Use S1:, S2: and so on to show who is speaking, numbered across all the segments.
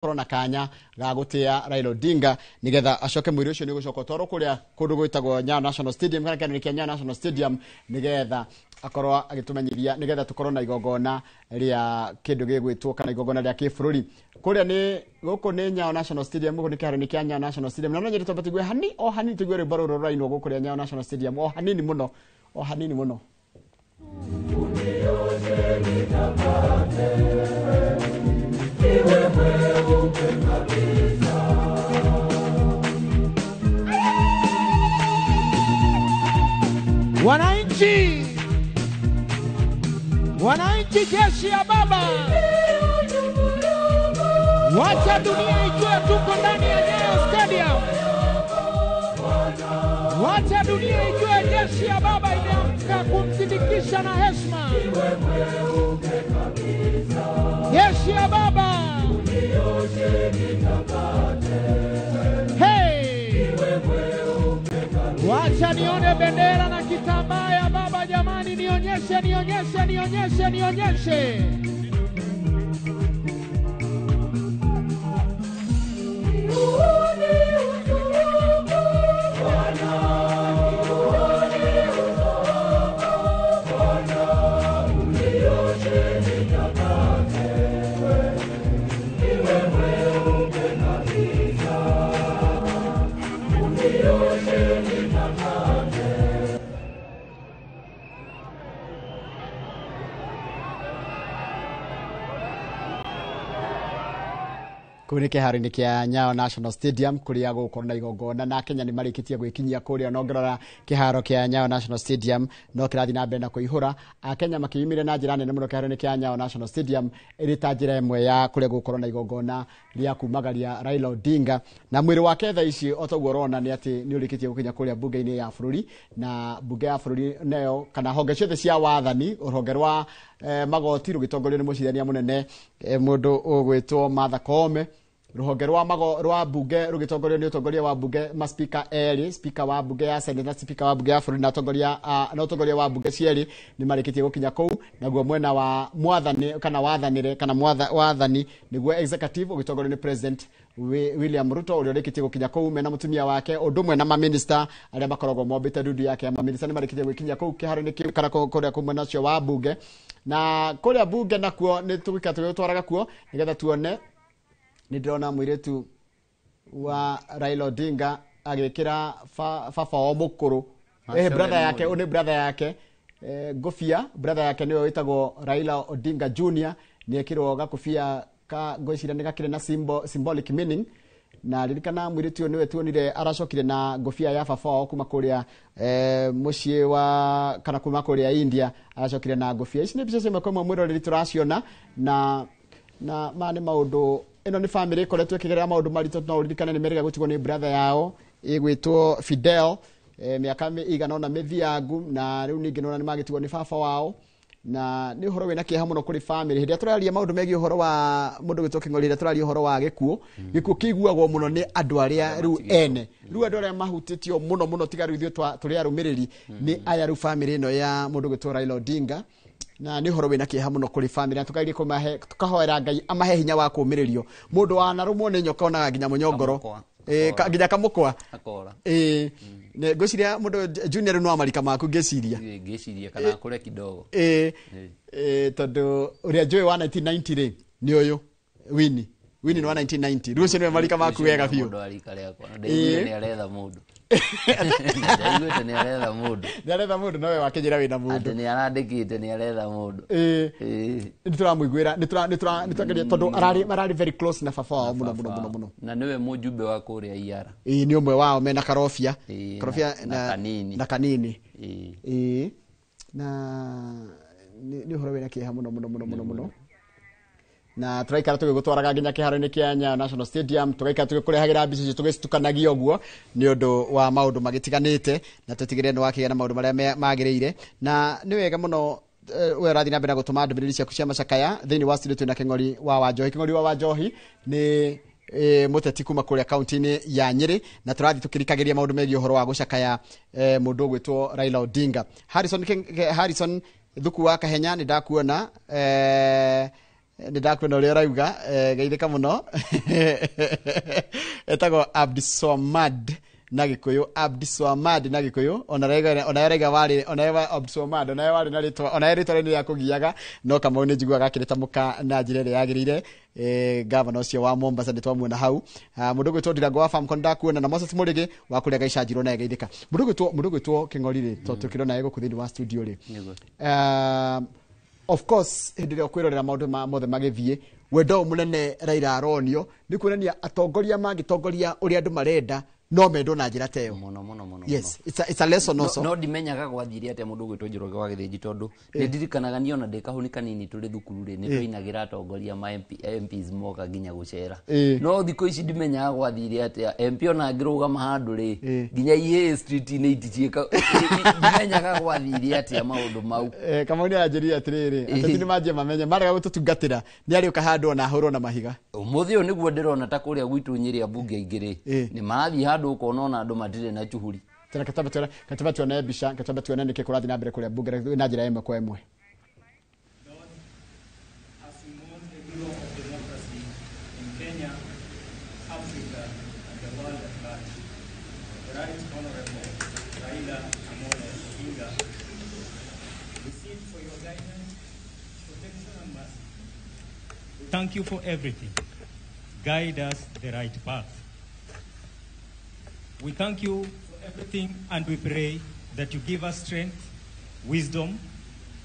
S1: korona kanya ga gutia Raila Odinga nigetha acoke mwiri ucio ni gucoka toro kuria kundu gwitagwo Nyayo National Stadium kana kene kia Nyayo National Stadium nigetha akorwa agitumenyithia nigetha tukorwo na igongona ria kindu gigwitwo kana igongona ria kifururi kuria ni guku ni Nyayo National Stadium guku ni kiharo ni kia Nyayo National Stadium na nyeri tobatigwe hani tigwe ri baro raino guku ria Nyayo National Stadium hanini muno
S2: Wananchi jeshi ya baba, wacha dunia ijue tuko ndani ya Nyayo Stadium. Wacha dunia ijue jeshi ya baba imeamka kumsindikisha na heshima. Jeshi ya baba, hey, wacha nione bendera na kitambaa ya baba jamani, nionyeshe.
S1: kuri kiharo-ini kia Nyayo National Stadium kuria gukorwo na igongona na Kenya ni marikitie gwikinyia kuria nongerora kiharo kia Nyayo National Stadium no kirathi na mbere na kuihura Kenya makiyimire na njira nene muno kiharo-ini kia Nyayo National Stadium iri ta njira imwe ya kuria gukorwo na igongona ria kumagaria Raila Odinga na mwiri wake tha ici otoguo rona ni ati ni urikitie gukinya kuria bunge-ini ya bururi na bunge ya bururi nayo kana honge ciothe cia wathani ruhonge rwa magoti rugitongorio ni mucirania munene mundu ugwitwo Martha Koome ruhonge rwa bunge rugitongorio ni utongoria wa bunge maspika eri speaker wa bunge ya Senate na speaker wa bunge ya bururi na utongoria wa bunge cieri ni marikitie gukinya kou naguo mwena wa mwathani kana wathanire kana wathani niguo executive ugitongorio ni president William Ruto uri rikitie gukinya kou mena mutumia wake undumwe na minister aria makoragwo mombite ndudu yake ya minister ni marikitie gukinya kou kiharo-ini kiu kana kuria kumwena cio wa bunge na kuria bunge nakuo ni twaraga kuo nigetha tuone ni ndona mwiretu wa Raila Odinga agikira baba o mukuru brother yake ngofia brother yake niwe witagwo Raila Odinga Junior ni ekirwo gakofia ka ngocira ni gakire na symbolic meaning na ririkana mwiretu niwe tuonire aracokire na ngofia ya baba o kuma kuria mucie wa kana kuma kuria India aracokire na ngofia ici ni bica cia kwa mwiroreri turaciona na mane maundu ino ni family koretwe kigerera maundu marito na uririkana ni merega gutigwo ni brother yao igwitwo Fidel miaka igana na mithiangu na riu ningi nona ni magitigwo ni baba wao na ni uhoro wina kieha muno kuri family hindia turaria maundu megi uhoro wa mundu gwitwo King'ori hindia turaria uhoro wa gikuo kiguagwo muno ni andu aria riu ene riu andu aria mahutitio muno tiga riu ithio turi arumiriri ni aya riu family ino ya mundu gwitwo Raila Odinga na ni horo wina kieha muno kuri family tukairie tukahoera Ngai amahe hinya wa kumiririo mundu wanarumwo ni nyoka onaga nginya munyongoro nginya kamukwa
S3: akora
S1: ne gociria mundu junior no amarika maku
S3: ngeciria kana kure kidogo
S1: tondu uria joy wa 1990 ri ni uyu Winnie ni wa 1990 rucio ni amarika maku wega biu
S3: mundu arika riakwa ndeigwe ni aretha mundu ndeigwe ni aretha mundu nowe wakijira wina mundu ati ni arandikite ni aretha mundu
S1: ni turamuigwira ni turageria tondu arari very close na baba muno
S3: na niwe mujumbe wa kuria iara
S1: ni umwe wao mena karofia na kanini na ni horo wina kieha muno na turaikara tugigutwaraga nginya kiharo-ini kia Nyayo National Stadium tugaikara tugikurehagira mbica tugistukanagio guo ni undu wa maundu magitiganite na tutigire ni wakiga na maundu maria magiriire na ni wega muno we rathi na mbere gutuma ndumĩrĩri ciaku cia macakaya thiini wa studio na King'ori wa Wanjohi ni muteti kuma kuria kaunti-ini ya Nyeri na turathi tukirikagiria maundu megi uhoro wa gucakaya mundu gwitwo Raila Odinga. Harrison thuku wa Kahenya ni ndakuona ndakwena uri urauga geithika muno etago Abdiswamad na Gikuyu Abdiswamad na Gikuyu onarega wari onaeva Abdiswamad wari na ritwa onaeritwa ni ya kugiaga no kama ni njiguaga akirita muka na njire ri yagirire governor cio wa Mombasa nditwamuona hau mundu gwitwo Ndirango wa farm konda kuona na Moses Murigi wa kurega icajiro na geithika mundu gwitwo King'ori to tukirona yego kuthini wa studio ri of course hindire kwirorera maundu mothe magithie wendo munene Raila aronio ni kuonania atongoria mangitongoria uri andu marenda no mendo na njira teo
S3: muno
S1: yes it's a lesson also
S3: no dimenyaga gwathiria ate mundu gwitwo Njoroge wa Githĩnji tondu ni ndirikanaga niona ndikahunika nini turi thukuru ri ni twainagira atongoria ma MPs moka nginya gucera no thiko ici ndimenyaga gwathiria ate MP ona ngirugama handu ri nginya iye street ni itichieka ndimenyaga gwathiria ate maundu mau
S1: kama ni ajiria atiriri atati ni maje mamenye maraga gututungatira ni ari ukahandwo na hurwo na mahiga
S3: umuthi uyu niguo ndirona ta kuria gwitu Nyeri abunge ingiri ni marathi handu ukonona andu matire na chuhuri
S1: tena kataba tuone bisha kataba tuone nike kurathi na mbere kuria bunge na njira ime kwa imwe
S4: Thank you for everything. Guide us the right path. We thank you for everything and we pray that you give us strength, wisdom,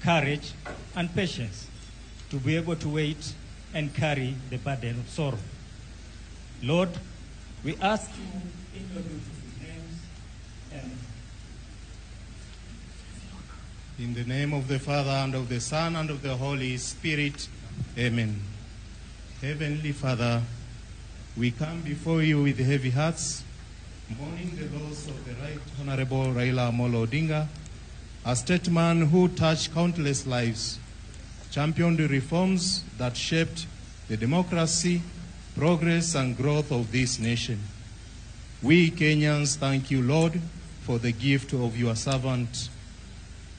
S4: courage, and patience to be able to wait and carry the burden of sorrow. Lord, we ask you in your beautiful names. Amen.
S5: In the name of the Father, and of the Son, and of the Holy Spirit. Amen. Heavenly Father, we come before you with heavy hearts, mourning the loss of the Right Honorable Raila Amolo Odinga, a statesman who touched countless lives, championed the reforms that shaped the democracy, progress, and growth of this nation. We Kenyans thank you, Lord, for the gift of your servant.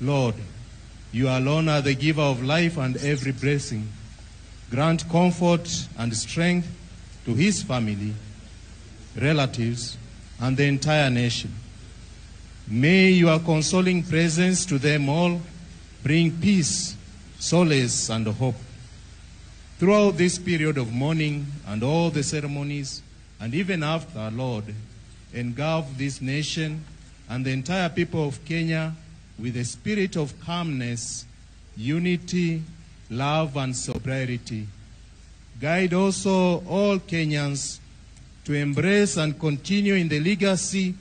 S5: Lord, you alone are the giver of life and every blessing. Grant comfort and strength to his family, relatives, and the entire nation. May your consoling presence to them all bring peace, solace, and hope. Throughout this period of mourning and all the ceremonies, and even after, Lord, engulf this nation and the entire people of Kenya with a spirit of calmness, unity, love, and sobriety. Guide also all Kenyans to embrace and continue in the legacy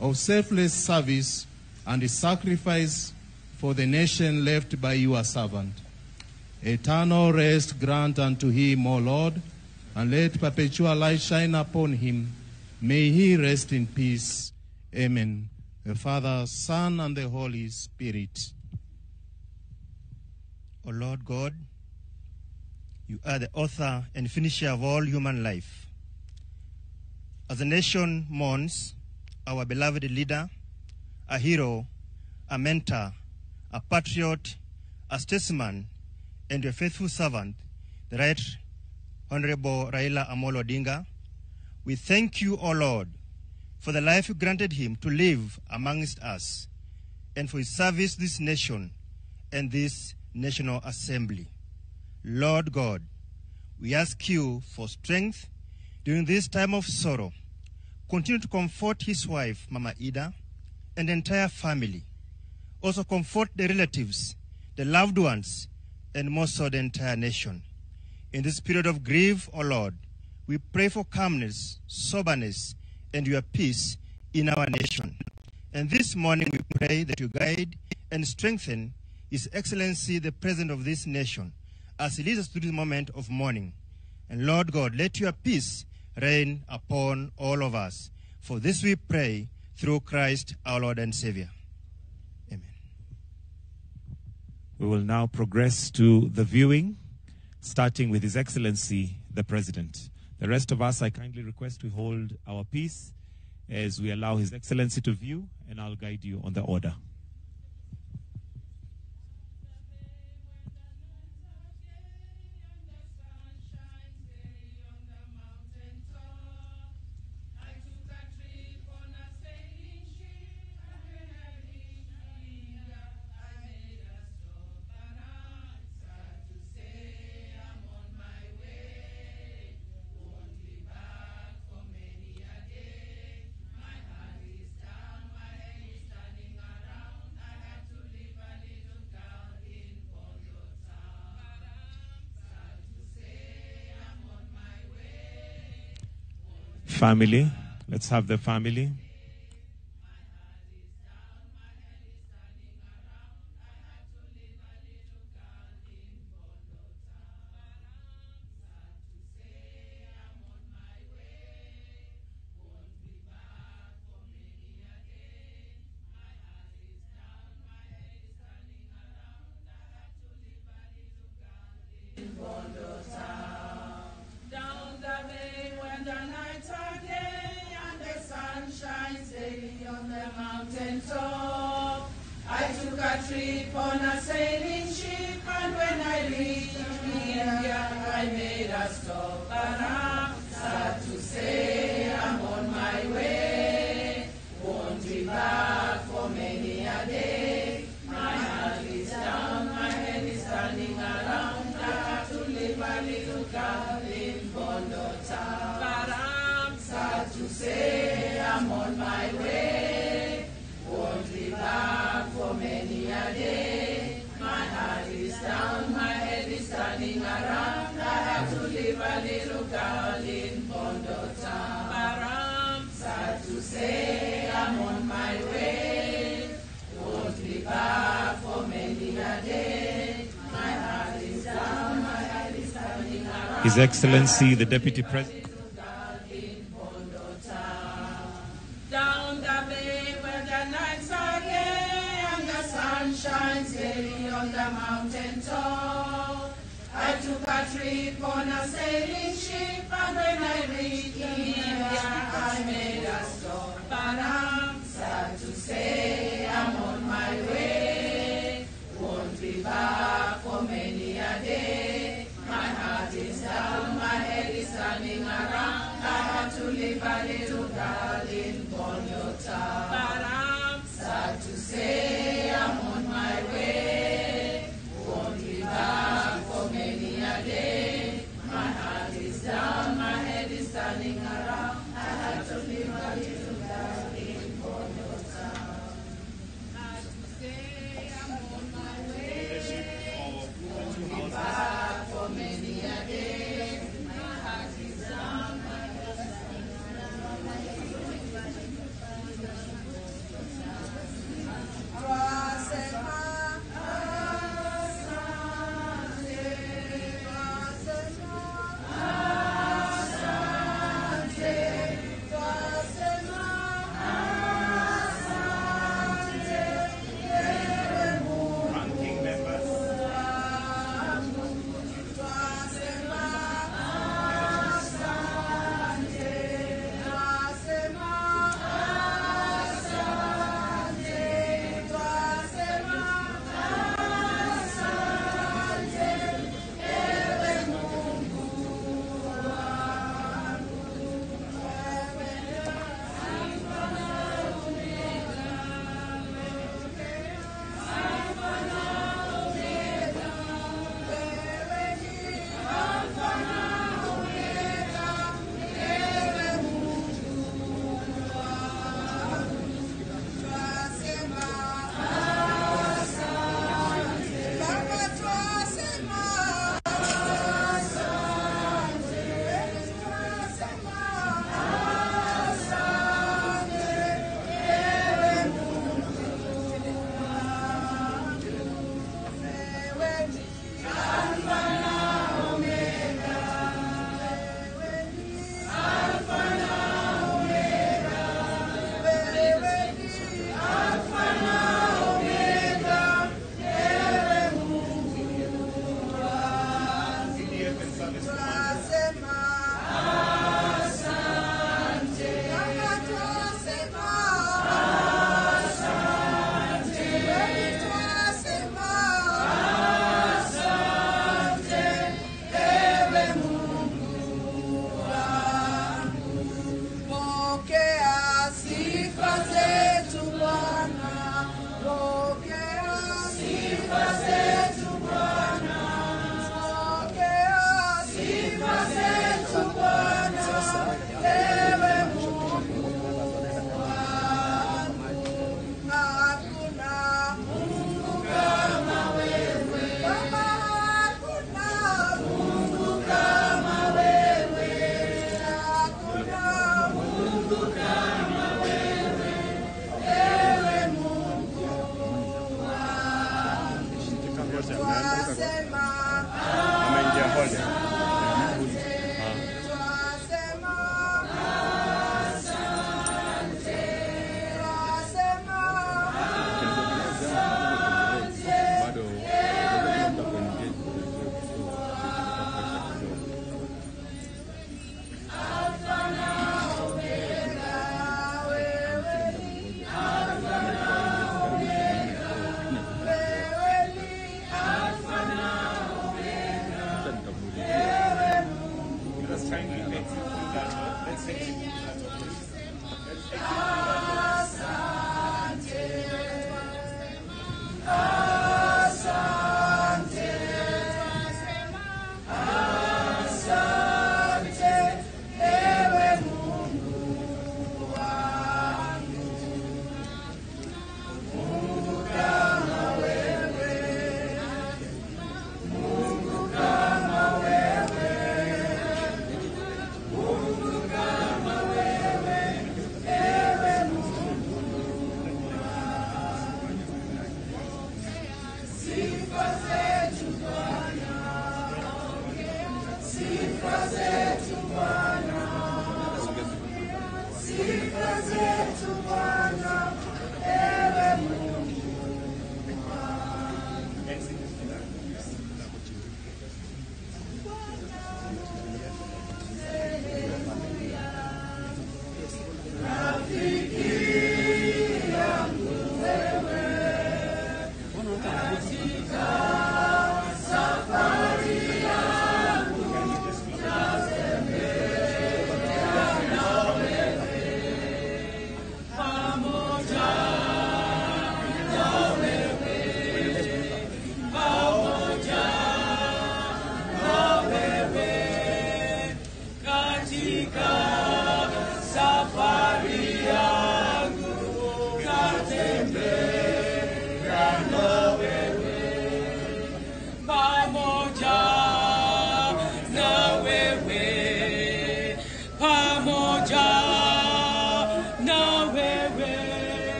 S5: of selfless service and sacrifice for the nation left by your servant. Eternal rest grant unto him, O Lord, and let perpetual light shine upon him. May he rest in peace. Amen. The Father, Son, and the Holy Spirit.
S6: O Lord God, you are the author and finisher of all human life. As the nation mourns our beloved leader, a hero, a mentor, a patriot, a statesman, and your faithful servant, the Right Honorable Raila Amolo Odinga, we thank you, O Lord, for the life you granted him to live amongst us, and for his service to this nation and this National Assembly. Lord God, we ask you for strength during this time of sorrow. Continue to comfort his wife, Mama Ida, and the entire family. Also comfort the relatives, the loved ones, and most so the entire nation. In this period of grief, O Lord, we pray for calmness, soberness, and your peace in our nation. And this morning we pray that you guide and strengthen His Excellency, the President of this nation, as he leads us through this moment of mourning. And Lord God, let your peace reign upon all of us. For this we pray through Christ our Lord and Savior. Amen.
S7: We will now progress to the viewing, starting with His Excellency, the President. The rest of us, I kindly request we hold our peace as we allow His Excellency to view, and I'll guide you on the order. family. Let's have the family.
S8: Down the bay when the nights are gay and the sun shines daily on the mountain top. I took a trip on a sailing ship, and when I reached India, I made a stop. But I'm sad to say I'm on my way. Won't be back for many a day. My heart is down, my head is turning around. I have to live a little girl in Bondo town. But I'm sad to say I'm on my way. Won't be back for many a day. My heart is down, my head is turning around. I have to live a little girl in Bondo town. But I'm sad to say I'm on my way. Won't be back for many a day. My heart is down, my head is turning around.
S7: His Excellency, the Deputy President.
S8: Down the bay where the nights are gay and the sun shines daily on the mountain top. I took a trip on a sailing ship, and when I reached India, I made a stop. But I'm sad to say I'm on my way. Won't be back for many a day. My heart is down, my head is turning around. I had to leave a little girl in Bondo town. But I'm sad to say I'm on my way. Won't be back for many a day. My heart is down, my head is turning around. I had to leave a little girl in Bondo town. Sad to say I'm on my way. Won't be back for many a day. My heart is down, my head is turning around.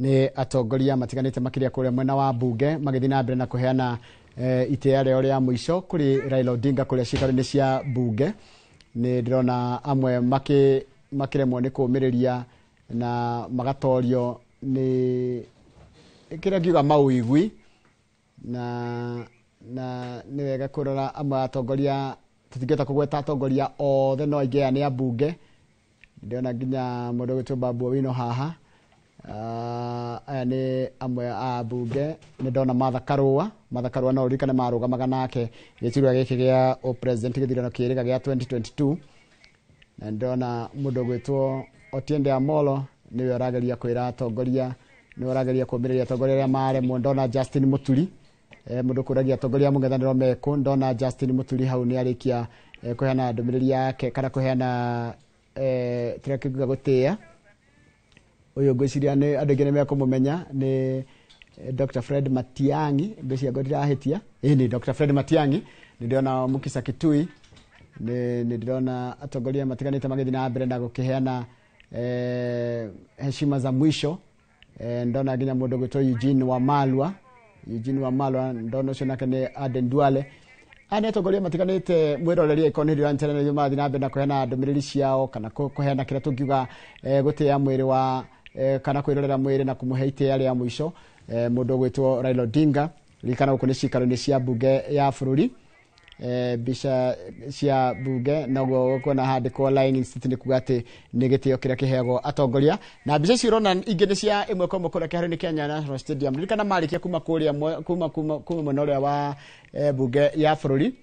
S1: ni atongoria matiganite makiria kuria mwena wa bunge magithii na mbere na kuheana itea rĩo rĩa mũico kuri Raila Odinga kuria cikaro-inĩ cia bunge. Ni ndirona amwe makiremwo ni kumiriria na magatorio ni kira ngiuga mauigwi na ni wega kurora amwe atongoria tutingeta kugweta atongoria othe no aingĩ ni abunge. Ndirona nginya mũndũ gwĩtwo Babu Owino haha. Aya ni amwe a bunge. Ni ndona Martha Karua no ririkane marugamaga nake gĩturwa gĩkĩ gĩa president gĩthurano kĩrĩga gĩa 2022. Na ndona mũndũ gwĩtwo Otiende Amolo niwe ũrageria kwĩra atongoria, niwe ũrageria kũmĩrĩria atongoria arĩa maremwo. Ndona Justin Muturi mũndũ kũragia atongoria mũng'ethanĩro mekũ. Ndona Justin Muturi hau nĩ arĩkia kũheana ndũmĩrĩri yake kana kũheana tũrĩa gũtĩa. Uyu ngwiciria ni andũ aingĩ nĩ mekũmũmenya ni Dr. Fred Matiang'i mbeci agodira hetia ni Dr. Fred Matiang'i niliona Mukisa Kitui niliona atongoria matiganite magithi na mbere na gukiheana heshima za mwisho ndona ginya mundu gwitwo Eugene Wamalwa ndona ucio nake ni Aden Duale atongoria matiganite mwiroreri ikoniri wa internet mathi na mbere na kuheana ndumiriri ciao kana kuheana kira tungiuga gutia mwiri wa kana kwirorera mwiri na kumuhe itea ya mwisho mundu gwitwo Raila Odinga likana ukuni cikaro-ini cia bunge ya bururi bisha cia bunge naguo gukona handikwo lying institute kuga ati ni gitio kiria kiheagwo atongoria na bisha cirona ingi ni cia imwe kwa mukura kiharo-ini kia Nyayo National Stadium likana marikia kuma kuria kuma manoria wa bunge ya bururi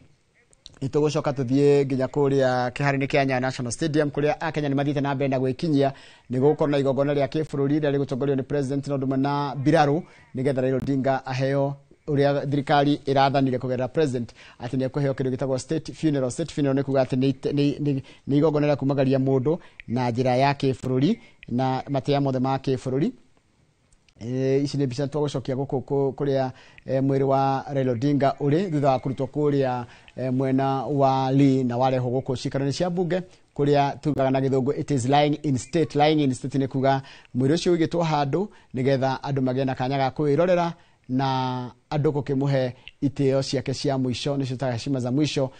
S1: itugucoka tuthie nginya kuria kiharo-ini kia Nyayo National Stadium kuria akenya ni mathite na mbere na gwikinyia ni gukona igongona ria kibururi ria gutongorio ni president Noduma na Biraru nigetha Raila Odinga aheo uria thirikari irathanire kugerera president ati ni kuheo kindu gitagwo state funeral ni kuga ati ni igongona ria kumagaria mundu na njira ya kibururi na matia mothe ma kibururi ici ni bica twagucokia guku kuria mwiri wa Raila Odinga uri thutha wa kurutwo kuria mwena wa Lee na wareho guku cikaro-ini cia bunge kuria tugaga na githungu it is lying in state ni kuga mwiri ucio wigitwo handu nigetha andu magena na kanya ga kwirorera na andu gukimuhe iteo ciake cia mwisho nicio ta heshima za mwisho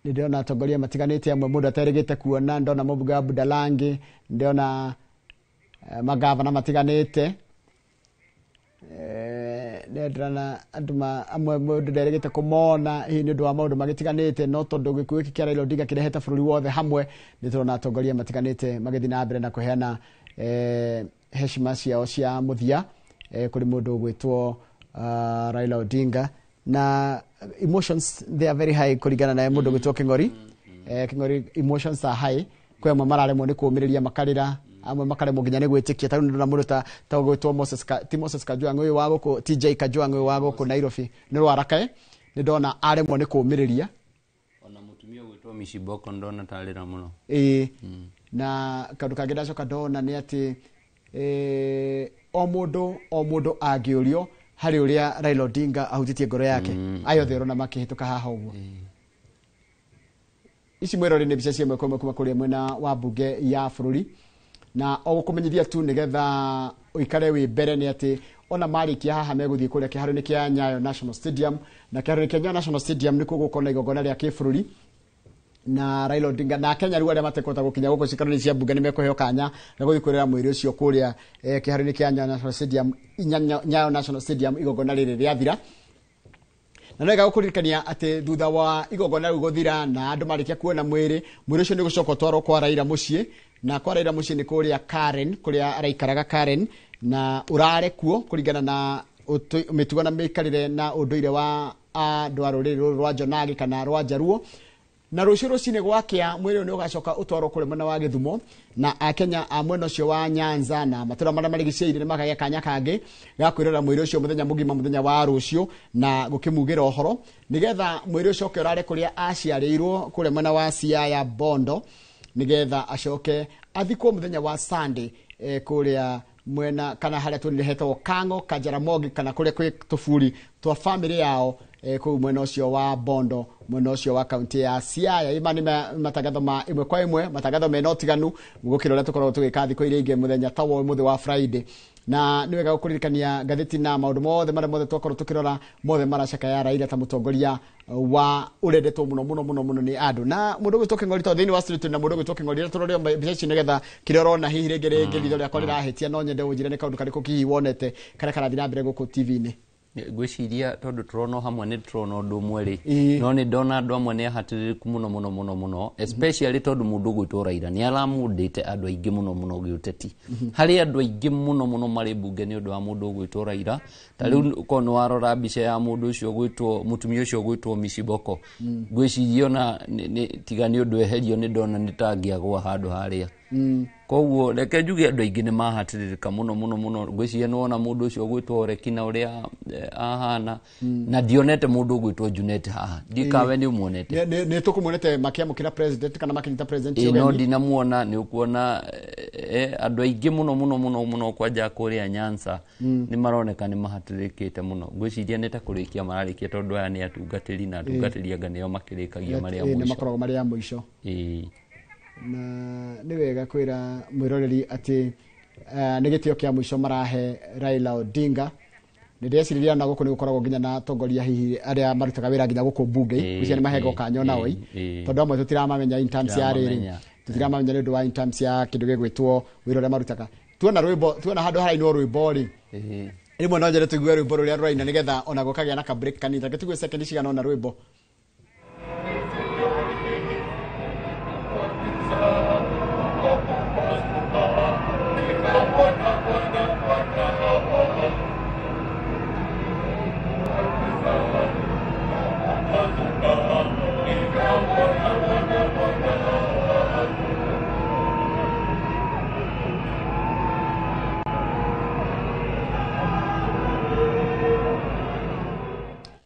S1: ndiona atongoria matiganite amwe mundu aterigite kuona ndona Mubuga Budalangi ndiona magavana matiganite ndirana anduma amwe mundu nderigite kumona hi ni undu wa maundu magitiganite no tondu gikuo iki kia Raila Odinga kireheta bururi wothe hamwe niturona atongoria matiganite magithi na mbere na kuheana heshima ciao cia muthia kuri mundu gwitwo Raila Odinga na emotions they are very high kuringana na mundu gwitwo King'ori emotions are high kwa mararemwo ni kumiriria makarira amwe makaremwo nginya ni gwitikia ta na mundu ta gwitwo Moses Kajwang' uyu wa guku TJ Kajwang' uyu wa guku Nairobi ni rwarakae ni ndona aremwo ni kumiriria
S3: ona mutumia gwitwo Mishiboko ndona tarira muno
S1: na kandu kangĩ ndacoka ndona nĩ atĩ o mũndũ angĩũrio harĩ ũrĩa Raila Odinga ahutĩtie ngoro yake ayothe ũrona makĩhĩtũka haha ũguo ici mwĩrori nĩ mbica cia mweko kuma kũrĩa mwena wa bunge ya bũrũri na o gũkũmenyithia tu nĩgetha ũikare wĩ mbere nĩ atĩ ona marĩkia haha megũthiĩ kũrĩa kĩharo-inĩ kĩa Nyayo National Stadium na kĩharo-inĩ kĩa Nyayo National Stadium nĩkuo gũkorwo na igongona rĩa kĩbũrũri na Raila Odinga na Kenya riu aria matekota gukinya guko cikaro-ini cia bunge ni mekuheo kanya na guthi kwirira mwiri ucio kuria kiharo-ini kia Nyayo National Stadium Nyayo National Stadium igongona riri riathira na nega gukuririkania ati thutha wa igongona riu guthira na andu marikia kuona mwiri ucio ni gucoka twaro kwa Raila mucii na kwa Raila mucii ni kuria Karen kuria araikaraga Karen na urare kuo kuringana na mitugo na mikarire na unduire wa andu a ruriri rwa Jonagi kana rwa Jaruo na rucio rucine gwakia mwiri ni ugacoka utwaro kure mwena wa Githumo na akenya a mwena ucio wa Nyanza na matura maria marigicĩire ni makagĩa kanya kangi ga kwirora mwiri ucio muthenya mugima muthenya wa rucio na gukimugira ohoro nigetha mwiri ucio urare kuria aciarĩirwo kure mwena wa Siaya Bondo nigetha acoke athikwo muthenya wa Sunday kuria mwena kana haria tunirehetwo Kang'o Kajaramogi kana kuria kwi tufuri twa family yao kuu mwena ucio wa Bondo mwena ucio wa kaunti ya Siaya imani matangatho ma imwe kwa imwe matangatho mena utiganu gukira uria tukorwo tugika thiko iria ingi muthenya tawo muthi wa Friday na niwega gukuririkania gatheti na maundu mothe maria mothe twakorwo tukirora mothe maracaka ya Raila ta mutongoria wa urendetwo muno ni andu na mundu gwitwo King'ori to thiini wa street na mundu gwitwo King'ori turore mbica nigetha kiria urona hihi ringi ritho ria korira hitia no nyende unjire ni kaundu kariku kihi wonete karia karathi na mbere guku TV-ini
S3: gwiciria tondu turona hamwe ni turona undu mweri no ni ndona andu amwe ni ahatiririku muno especially tondu mundu gwitwo Raila ni aramundite andu aingi muno giuteti hari andu aingi muno mari bunge ni undu wa mundu gwitwo Raila ta riu kono warora mbica ya mundu ucio gwitwo mutumia ucio gwitwo Mishiboko gwiciria ona tiga ni undu eherio ni ndona ni tangiagwa handu haria koguo reke njuge andu aingi ni mahatiririka muno gwiciria no ona mundu ucio gwitwo Rekina uria ahana na dionete mundu gwitwo Junet haha ndikawe ni umuonete
S1: ni tukumuonete makiamukira president kana makinyita president
S3: no ndinamuona ni ukuona andũ aingĩ mũno kwanja kũrĩa Nyanza nĩ maroneka nĩ mahatĩrĩkĩte mũno. Ngwĩciria nĩ ta kũrĩkia mararĩkia tondũ aya nĩ atungatĩri na atungatĩri anga nĩo makĩrĩkagia marĩa mũico.
S1: Nĩ makoragwo marĩa mũico. Na nĩ wega kwĩra mwĩroreri atĩ nĩ gĩtĩo kĩa mũico marahe Raila Odinga. Nĩ ndĩreciria na gũkũ nĩ gũkoragwo nginya na atongoria hihi arĩa marutaga wĩra nginya gũkũ bunge gũcia nĩ mahego kanyo na oi tondũ amwe tũtiramamenya in terms ya rĩrĩ, tũtiramamenya nĩ ũndũ wa in terms ya kĩndũ gĩgwĩtwo wĩra ũrĩa marutaga. Tuona handũ harainwo rwĩmbo rĩ, rĩmwe no njĩre tũigue rwĩmbo rũrĩa rũraina nĩgetha ona gũkagĩa na ka break kanini, reke tũigue sekondi cigana ona rwĩmbo.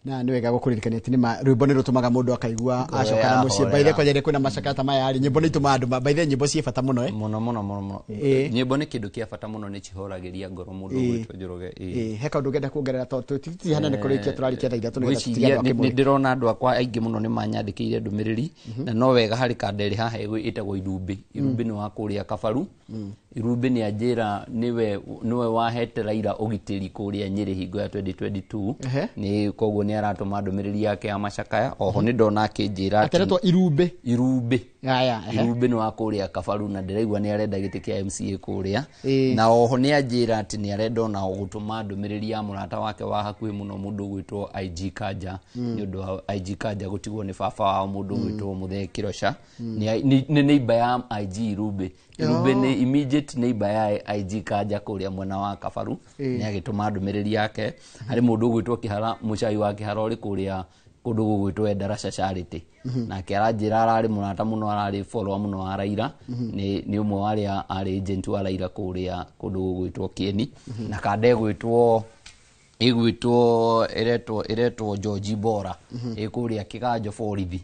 S1: Na nĩ wega gũkũririkania atĩ rwĩmbo nĩ rũtũmaga mũndũ akaigua acoka na mũciĩ. Baithe kwenyeria kwĩna macakata maya rĩ, nyĩmbo nĩ itũmaga andũ baithe nyĩmbo ciĩ bata mũno
S3: mũno. Nyĩmbo nĩ kĩndũ kĩa bata mũno, nĩ cihoragĩria ngoro mũndũ gwĩtwo Njoroge.
S1: He kaũndũ ũngĩenda kuongerera tondũ tũtihana nĩ kũrĩkia tũrarĩkia thaa ithatũ nĩgetha tũtige andũ
S3: nĩ ndĩrona andũ akwa aingĩ mũno nĩ manyandĩkĩire ndũmĩrĩri na no wega harĩ kanderi haha ĩtagwo Irumbi. Irumbi nĩ wa kũrĩa Kabaru. Irumbi nĩ anjĩra niwe wahete Raila ũgitĩri kũrĩa Nyĩrĩ hingo ya 2022 nĩ koguo nĩ aratũma ndũmĩrĩri yake ya macakaya. Oho nĩ ndona akĩnjĩra
S1: ateretwo Irumbi
S3: Irumbi nĩ wa kũrĩa Kabaru na ndĩraigua nĩ arenda gĩtĩ kĩa MCA kũrĩa. Na oho nĩ anjĩra atĩ nĩ arenda ona gũtũma ndũmĩrĩri ya mũrata wake wa hakuhĩ mũno mũndũ gwĩtwo IG Kanja, nĩ ũndũ wa IG Kanja gũtigwo nĩ baba wao mũndũ gwĩtwo Muthee Kirosha. Nĩ neighbor ya IG Irumbi. Irumbi nĩ immediate neighbor ya IG Kanja kũrĩa mwena wa Kabaru. Nĩ agĩtũma ndũmĩrĩri yake. Harĩ mũndũ gwĩtwo Kĩhara, mũcai wa Kĩhara ũrĩ kũrĩa kũndũ gwĩtwo Endarasha Charity. Nake aranjĩra ararĩ mũrata mũno, ararĩ follower mũno wa Raila. Nĩ ũmwe wa arĩa arĩ agent wa Raila kũrĩa kũndũ gwĩtwo Kieni. Na kande gwĩtwo iretwo George Bora ĩkũrĩa Kĩganjo borithi.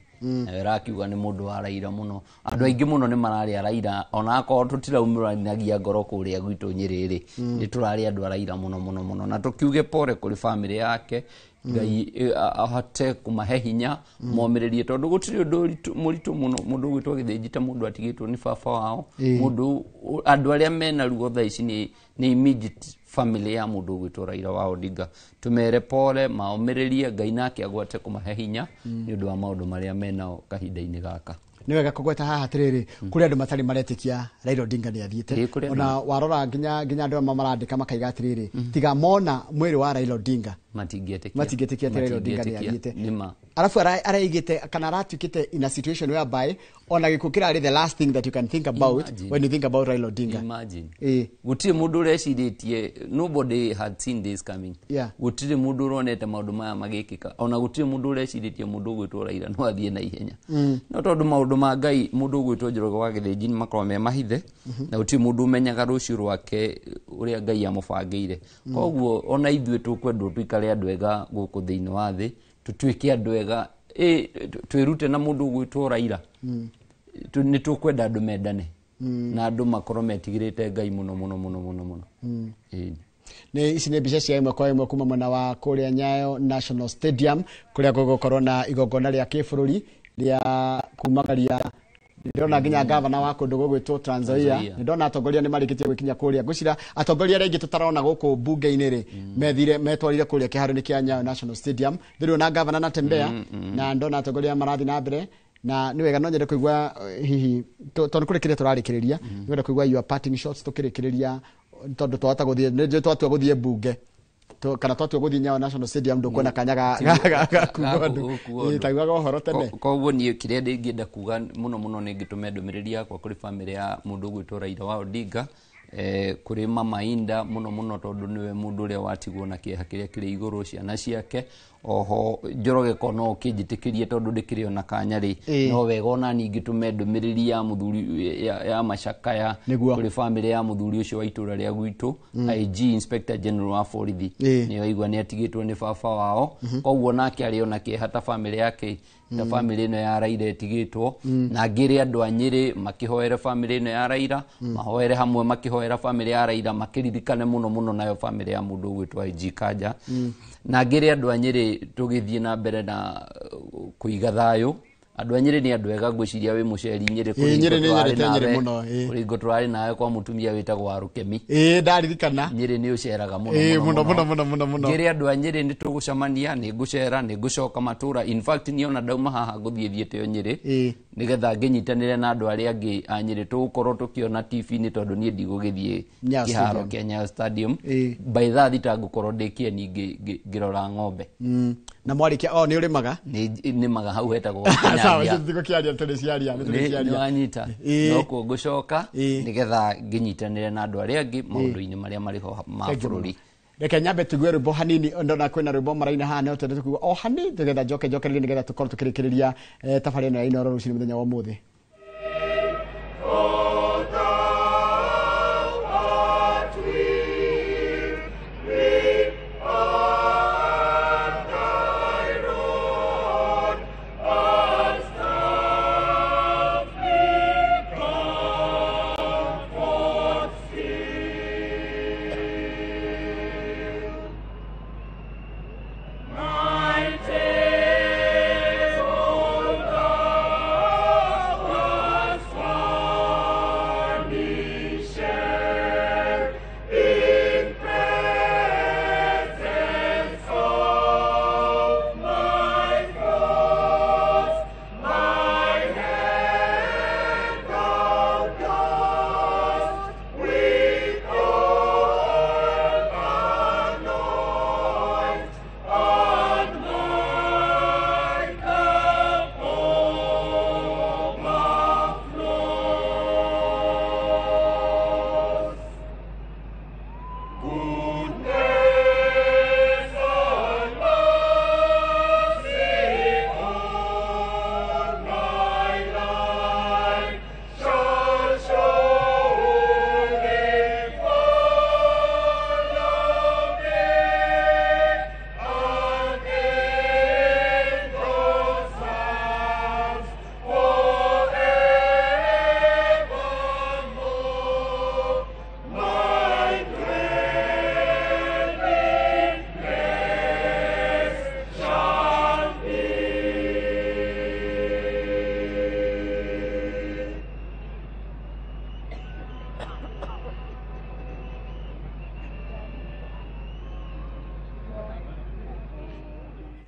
S3: Rakiuga nĩ mũndũ wa Raila mũno. Andũ aingĩ mũno nĩ mararĩa Raila, ona akorwo tũtiraumĩranagia ngoro kũrĩa gwitũ Nyĩrĩ rĩ, nĩ tũrarĩa andũ a Raila mũno na tũkiuge pore kũrĩ family yake. Ngai ahote kũmahe hinya momĩrĩrie tondũ gũtirĩ ũndũ mũritũ mũno mũndũ gwĩtwo Gĩthĩnji ta mũndũ atigĩtwo nĩ baba wao. Andũ arĩa mena ruo thaa ici nĩ immediate family ya mũndũ gwĩtwo Raila wa Odinga. Tumere pole maomĩrĩrie, Ngai nake agwate kũmahe hinya nĩ ũndũ wa maũndũ marĩa menao kahinda-inĩ gaka.
S1: Nĩ wega kũgweta haha atĩrĩrĩ, kũrĩ andũ matarĩ maretĩkia Raila Odinga nĩ athiĩte. Ona warora nginya andũ amwe marandĩka makaiga atĩrĩrĩ, tiga mona mwĩrĩ wa Raila Odinga matingĩtĩkia atĩ Raila Odinga nĩ athiĩte. Arabu araigĩte kana aratuĩkĩte in a situation whereby ona gĩkuũ kĩrarĩ the last thing that you can think about when you think about Raila Odinga.
S3: Imagine. Gũtirĩ mũndũ ũrecirĩtie, nobody had seen this coming. Gũtirĩ mũndũ ũronete maũndũ maya magĩkĩka. Ona gũtirĩ mũndũ ũrecirĩtie mũndũ gwĩtwo Raila no athiĩ na ihenya. No tondũ maũndũ ma Ngai mũndũ gwĩtwo Njoroge wa Gĩthĩnji nĩ makorwo me mahithe na gũtirĩ mũndũ ũmenyaga rũciũ rwake ũrĩa Ngai amũbangĩire. Koguo ona ithuĩ tũkwendwo tũikare andũ ega gũkũ thĩinĩ wa thĩ, tũtuĩke andũ ega, twĩrute na mũndũ gwĩtwo Raila. Nĩ tũkwenda andũ mendane na andũ makorwo metigĩrĩte Ngai mũno.
S1: Nĩ ici nĩ mbica cia ĩmwe kwa ĩmwe kuma mwena wa kũrĩa Nyayo National Stadium kũrĩa gũgũkorwo na igongona rĩa kĩbũrũri rĩa kumagaria. Ndĩrona nginya gavana wa kũndũ gũgwĩtwo Trans Nzoia, ndĩrona atongoria nĩ marĩkĩtie gwĩkinya kũrĩa. Ngwĩciria atongoria arĩa aingĩ tũtarona gũkũ bunge-inĩ rĩ, methire metwarire kũrĩa kĩharo-inĩ kĩa Nyayo National Stadium. Ndĩrona na gavana Natembeya na ndona atongoria marathi na mbere. Na nĩ wega no nyende kũigua hihi tondũ kũrĩ kĩrĩa tũrarĩkĩrĩria, nĩ wenda kũigua your parting shots tũkĩrĩkĩrĩria tondũ twahota gũthiĩ, nĩ twatua gũthiĩ bunge kana twatua gũthiĩ Nyayo National Stadium ndũkuona kanya ga kuga andũ taiguaga ũhoro tene.
S3: Koguo niĩ kĩrĩa ndĩngĩenda kuga mũno nĩ ngĩtũme ndũmĩrĩri yakwa kũrĩ family ya mũndũ gwĩtwo Raila wa Odinga kuri Mama Inda muno tondu niwe mundu uria watigwo na kieha kiria kiri iguru ciana ciake. Oho Njoroge kono kinjitikirie tondu ndikiri ona kanya ri no wega ona ningi tume ndumiriri ya muthuri ya macakaya kuri family ya muthuri ucio wa itura ria gwitu IG Inspector General wa borithi ni oigwa ni atigitwo ni baba wao koguo nake ari ona kieha ta family yake ta family ino ya Raila etigitwo na ngiri andu a Nyeri makihoere family ino ya Raila mahoere hamwe makihoera family ya Raila makiririkane muno nayo family ya mundu gwitwa IG Kanja na ngiri andu a Nyeri tugithie na mbere na kuiga thayo. Andu a Nyeri ni andu ega gwiciria wi muceri Nyeri kuri ngotwari nawe kwa mutumia witagwo Arukemi
S1: ndaririkana
S3: Nyeri ni uceraga muno ngiri andu a Nyeri ni tugucamania ni ngucera ni ngucoka matura. In fact ni ona dauma haha nguthie thiete o Nyeri nigetha nginyitanire na andu aria angi a Nyeri tugukorwo tukiona TV ni tondu ni ndigugithie kiharo kia Nyayo Stadium by that tangukorwo ndikieni ngirora ng'ombe
S1: na mwarikia ni urimaga
S3: ni maga hau hetagwo
S1: sawa citiko kiaria tuli ciaria
S3: ni wanyita no ku ngucoka nigetha nginyitanire na andu aria angi maundu-ini maria mariho ma bururi.
S1: Reke nyambe tugue rwimbo hanini ndona kwina rwimbo maraina hana no twende tukuga hanini tugetha njoke nigetha tukorwo tukirikiriria tafari ino ya Inoro rucini muthenya wa umuthi.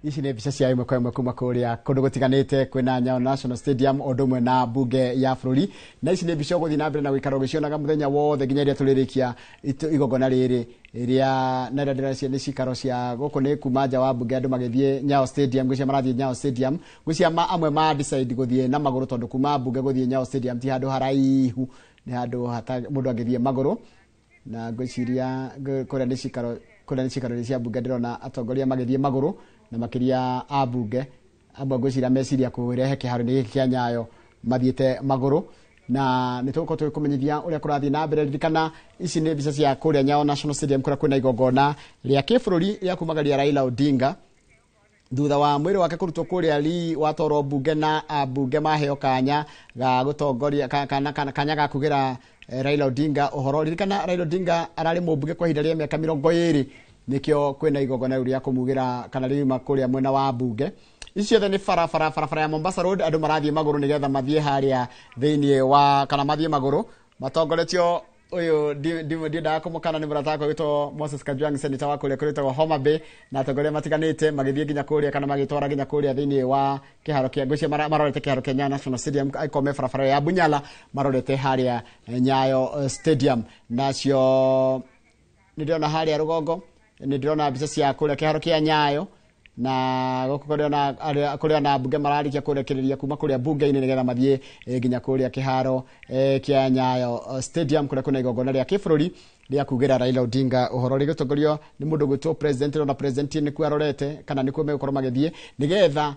S1: Ici nĩ mbica cia imwe kwa imwe kuma kũrĩa kũndũ gũtiganĩte kwĩna Nyayo National Stadium o ũndũ ũmwe na mbunge ya bũrũri, na ici nĩ mbica ũgũthiĩ na mbere na gũikara ũgĩcionaga mũthenya wothe nginya rĩrĩa tũrĩrĩkia igongona rĩrĩ rĩa na rĩrĩa nĩ cikaro cia gũkũ nĩ kuma nja wa mbunge andũ magĩthiĩ Nyayo Stadium, gwĩcia marathiĩ Nyayo Stadium, gwĩcia amwe ma decide gũthiĩ na magũrũ tondũ kuma mbunge gũthiĩ Nyayo Stadium ti handũ haraihu, nĩ handũ hata mũndũ angĩthiĩ magũrũ, na gwĩciria kũrĩa nĩ cikaro cia mbunge ndĩrona atongoria magĩthiĩ magũrũ na makiria abunge amwe gwiciria meciria kurehe kiharo-ini giki kia Nyayo mathiete maguru, na nituko tukumenyithia uria kurathii na mbere. Ririkana ici ni mbica cia kuria Nyayo National Stadium kuria kwina igongona ria kibũrũri ria kumagaria Raila Odinga thutha wa mwiri wake kurutwo kuria li watoro bunge na abunge maheo kanya ga gutongoria kanya ga kugira Raila Odinga uhoro. Ririkana Raila Odinga arari mubunge kwa ihinda ria miaka 20 nikio kwina igongona ria kumugira kana rima kuria mwena wa bunge. Ici ciothe ni barabara ya Mombasa Road, andu marathie maguru nigetha mathie haria thiini wa kana mathie maguru matongoretio uyu ndiendaga kumukana ni murata gwitwo Moses Kajwang' senator wa kuria kuritagwo Homa Bay, na atongoria matiganite magithie nginya kuria kana magitwara nginya kuria thiini wa kiharo kia ngwicia marorete kiharo kia Nyayo National Stadium aikome barabara ya Bunyala marorete haria Nyayo Stadium. Nacio ndirona haria rugongo ndirona mbica cia kuria kiharo kia Nyayo na kuria na bunge mararikia kurekereria kuma kuria bunge-ini nigetha mathie nginya kuria kiharo kia Nyayo Stadium kuria kuna igongona ria kibũrũri ria kugira Raila Odinga uhoro rigotongorio ni mundu gwitwo president na president ni kwarorete kana ni kume gukorwo magithie nigetha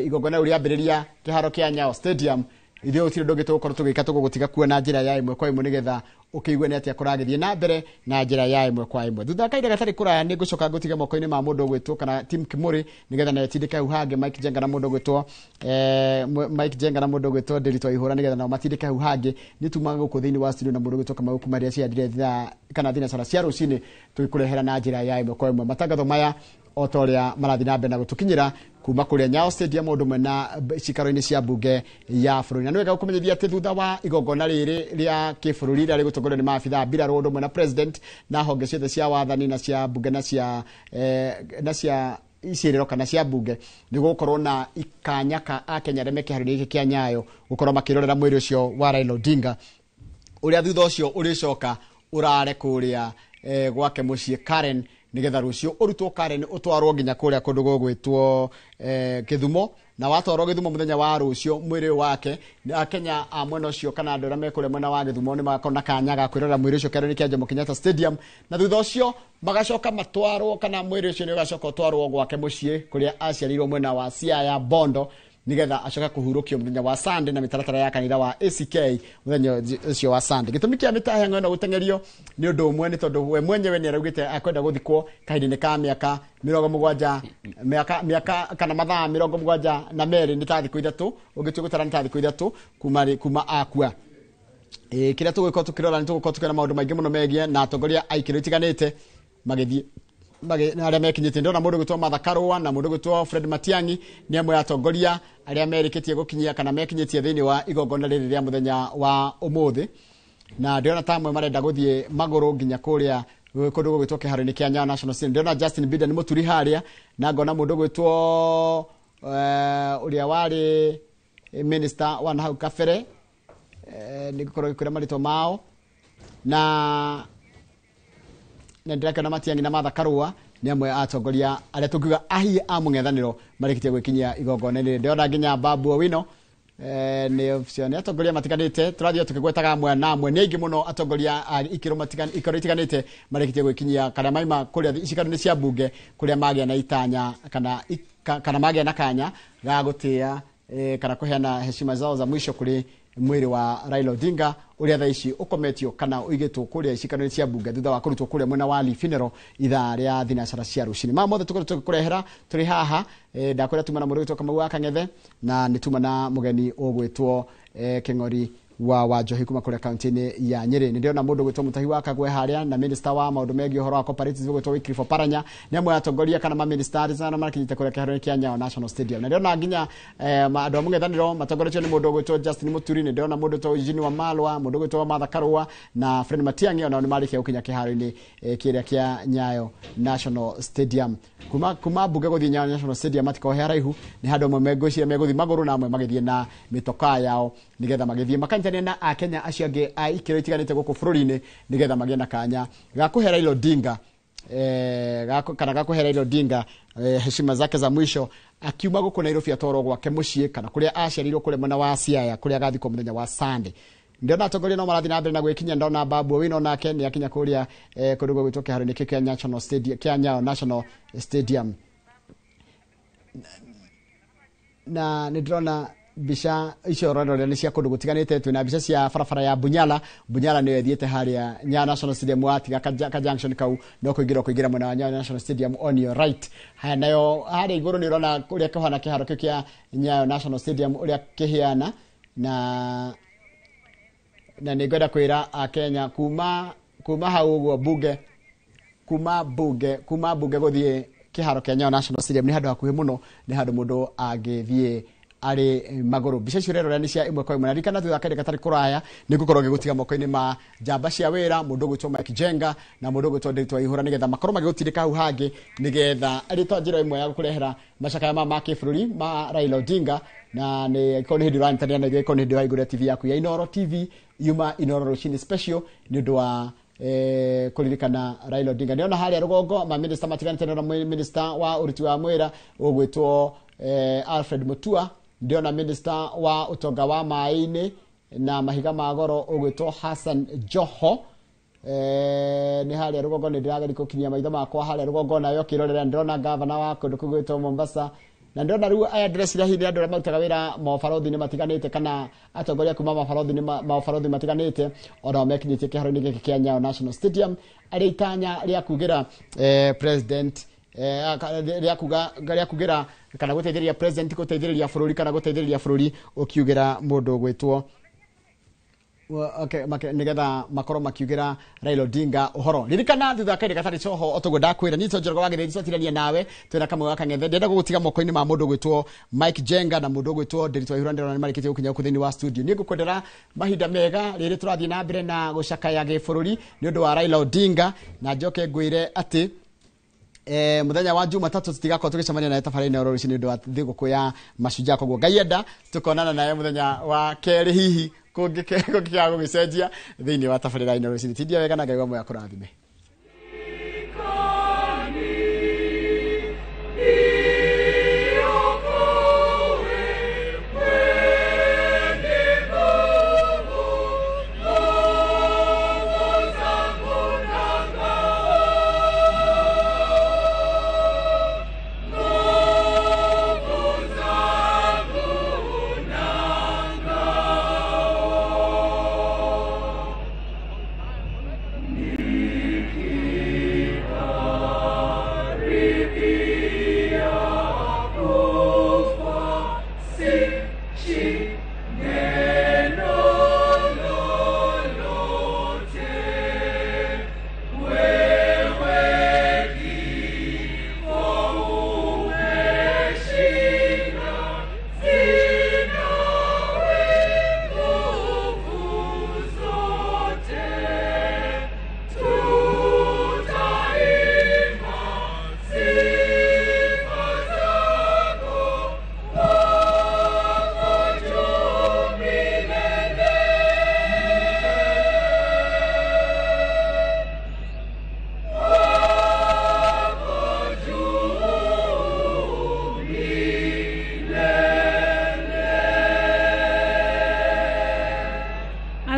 S1: igongona ria ambiriria kiharo kia Nyayo Stadium ithio utire ndogito gukorwo tugika tugutiga kuona njira ya imwe kwa imwe nigetha ukiigwe ni atia kuragithie na mbere na njira ya imwe kwa imwe thutha kaida gatari kuraya ni gucoka ngutiga moko-ini ma mundu gwitwo kana Tim Kimuri nigetha na tindika uhange Mike Jenga na mundu gwitwo Mike Jenga na mundu gwitwo Nderitu Ihura nigetha na matindika uhange ni tumaga guku thiini wa studio na mundu gwitwo kama ukumaria cia ndire kana thina sara cia rucini tugikurehera na njira ya imwe kwa imwe matangatho maya otoria marathi na mbere na gutukinyira kuma kuria Nyayo Stadium mundu mena cikaro-ini cia bunge ya bũrũri na niwega gukumenyithia ati thutha wa igongona riri ria kibũrũri ria rigutongorio ni maabitha mbirarũ undu mena president na honge ciothe cia wathani na cia bunge na cia icirĩro kana cia bunge ni gukorwo na ikanyaka akenya arĩa me kĩharo-inĩ gĩkĩ kĩa Nyayo gukorwo makĩrorera mwĩrĩ ũcio wa Raila Odinga uria thutha ũcio ũrĩcoka ũrare kuria gwake mũciĩ Karen nigetha rucio urutwo Karen utwarwo nginya kuria kundu gugwitwo Githumo na watwarwo Githumo muthenya wa rucio mwiri wake akenya a mwena ucio kana andu aria mekure mwena wa Githumo ni makona kanyaga kwirora mwiri ucio kero ni kia Jomo Kenyatta Stadium na thutha ucio magacoka matwarwo kana mwiri ucio ni ugacoka utwarwo gwake muciĩ kuria aciarirwo mwena wa Siaya Bondo nigetha acoka kuhurukio muthenya wa Sunday na mitaratara ya kanitha wa ACK muthenya ucio wa Sunday gitumi kia mitahe ng'eno gutengerio ni undu umwe ni tondu we mwenyewe ni araugite akwenda guthikwo kahinda-ini ka miaka 70 miaka kana mathaa 70 na meri ni ta thikũ 3 ugitio gutara ni ta thikũ 3 kuma akua kira tugiko tukirora ni tugiko tukena maundu maingi muno megie na atongoria aikiro itiganite magithie na aria mekinyite ndona mundu gwitwo Martha Karua na mundu gwitwo Fred Matiang'i ni amwe atongoria aria merikitie gukinyia kana mekinyitie thiini wa igongona riri ria muthenya wa umuthi na ndiona tamwe marenda guthie maguru nginya kuria kundu gwitwo kiharo-ini kia Nyayo National Stadium ndiona Justin Bieber ni muturi haria na ngona mundu gwitwo uria wari minister wa nahau kabere ni gukorwo kuria marito mao na ndiraka Matiang'i na Martha Karua ni amwe atongoria aria tungiuga ahie a mung'ethaniro marikitie gwikinyia igongona riri ndiona nginya Babu Owino ni option atongoria matiganite turathio tukigwetaga amwe na amwe ni aingi muno atongoria ikiro itiganite marikitie gwikinyia kana maima kuria icikaro-ini cia bunge kuria magia na itanya kana magia na kanya ga gutia kana kuheana heshima zao za mwisho kuri mwiri wa Raila Odinga uria tha ici ukometio kana uigitwo kuria icikaro-ini cia bunge thutha wa kurutwo kuria mwena wa funeral ithaa ria thinacara cia rucini mothe tukurehera turi haha ndakwira tuma na mundu gwitwo Kamau wa Kang'ethe na ni tuma na mugeni ugwitwo King'ori wa Wanjohi kuma kuria kaunti-ini ya Nyeri ni ndiona mundu gwitwo Mutahi wa Kagwe haria na minister wa maundu megie uhoro wa cooperatives gwitwo Wycliffe Oparanya ni amwe atongoria kana ma ministers na makinyite kuria kiharo-ini kia Nyayo National Stadium na ndiona nginya andu a mung'ethaniro matongoretio ni mundu gwitwo Justin Muturi ni ndiona mundu gwitwo Eugene Wamalwa mundu gwitwo Martha Karua na Fred Matiang'i ona ni marikia gukinya kiharo-ini kiria kia Nyayo National Stadium kuma bunge guthii Nyayo National Stadium matikohe haraihu ni handu amwe megwiciria meguthi maguru na amwe magithie na mitoka yao nigetha magithie makanyitania na akenya acio angi a ikiro itiganite guku bururi-ini nigetha magie na kanya ga kuhe Raila Odinga kana ga kuhe Raila Odinga heshima zake za mwisho akiuma guku Nairobi atwarwo gwake muciĩ kana kuria aciarirwo kuria mwena wa Siaya kuria gathikwo muthenya wa Sunday ndiona atongoria no marathi na mbere na gwikinya ndona Babu Owino nake ni akinya kuria kundu gwitwo kiharo-ini kia National Stadium kia Nyayo National Stadium na ndirona bisha icio rorero ni cia kundu gutiganite twina bisha cia farafara ya Bunyala ni ethiete haria Nyayo National Stadium atiga ka junction kau no kuingira mwena wa Nyayo National Stadium on your right haya nayo haria iguru ni urona kuria kahana kiharo kia Nyayo National Stadium uria kihiana na nigwenda kwira akenya kuma hau uguo bunge kuma bunge guthie kiharo kia Nyayo National Stadium ni handu hakuhi muno ni handu mundu agithie ari maguru bica cio rero ni cia imwe kwa imwe na rikana thutha kaire gatari kuraya ni gukorwo gigutiga moko-ini ma njamba cia wira mundu gwitwo Mike Jenga na mundu gwitwo Nderitu Ihura nigetha makorwo magigutirika hau hangi nigetha ari to njira imwe ya gukurehera macakaya ma kibũrũri ma Raila Odinga na ni ikoni hindi rantania na ikoni hindi wa iguru TV yaku ya Inoro TV yuma Inoro Rucini special ni undu wa kuririkana Raila Odinga. Niona hali rugongo ma minister matiganite na minister wa uruti wa mwira ugwitwo Alfred Mutua, ndiona minister wa utonga wa maini na mahiga magoro ugwitwo Hassan Joho. Ni hali rugongo ni ndiraga dikukinyia maitho makwa hali rugongo nayo kirorera ndona governor wa kundu kugwitwo Mombasa na ndona riu aya address ya hindi andu marutaga wira mabarothi ni matiganite kana atongoria kuma mabarothi matiganite ona mekinyitie kiharo-ini giki kia Nyayo National Stadium ari itanya ria kugira president ria kugira kana guteithĩrĩria president guteithĩrĩria bururi kana guteithĩrĩria bururi ukiugira mundu gwitwo nigetha makoro makiugira Raila Odinga uhoro ririkana thutha kaire gatari coho otugo ndakwira ni tonjorgo wagire cotirania nawe twina kamwe gaka ngethe ndenda gugutiga moko-ini ma mundu gwitwo Mike Jenga na mundu gwitwo Nderitu Waihura ndero ni marikitie gukinya kuthini wa studio ni ngukwendera mahinda mega riri turathie na mbere na gucakaya gibururi ni undu wa Raila Odinga na njoke ngwire ati muthenya wa Jumatatu tutigako tugicemania na tabarĩra-inĩ ya Rũrũci nĩ ũndũ wa thigũkũ ya Mashujaa, koguo Ngai enda tukonana naye muthenya wa kerĩ hihi kũngĩkĩaga gũgĩcenjia thĩinĩ wa tabarĩra-inĩ ya Rũrũci. Tindia wega na Ngai wa moya kũrathime.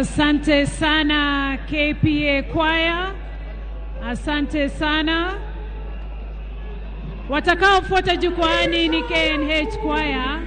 S2: Asante sana KPA Choir. Asante sana. Watakaofuata jukwani ni KNH Choir.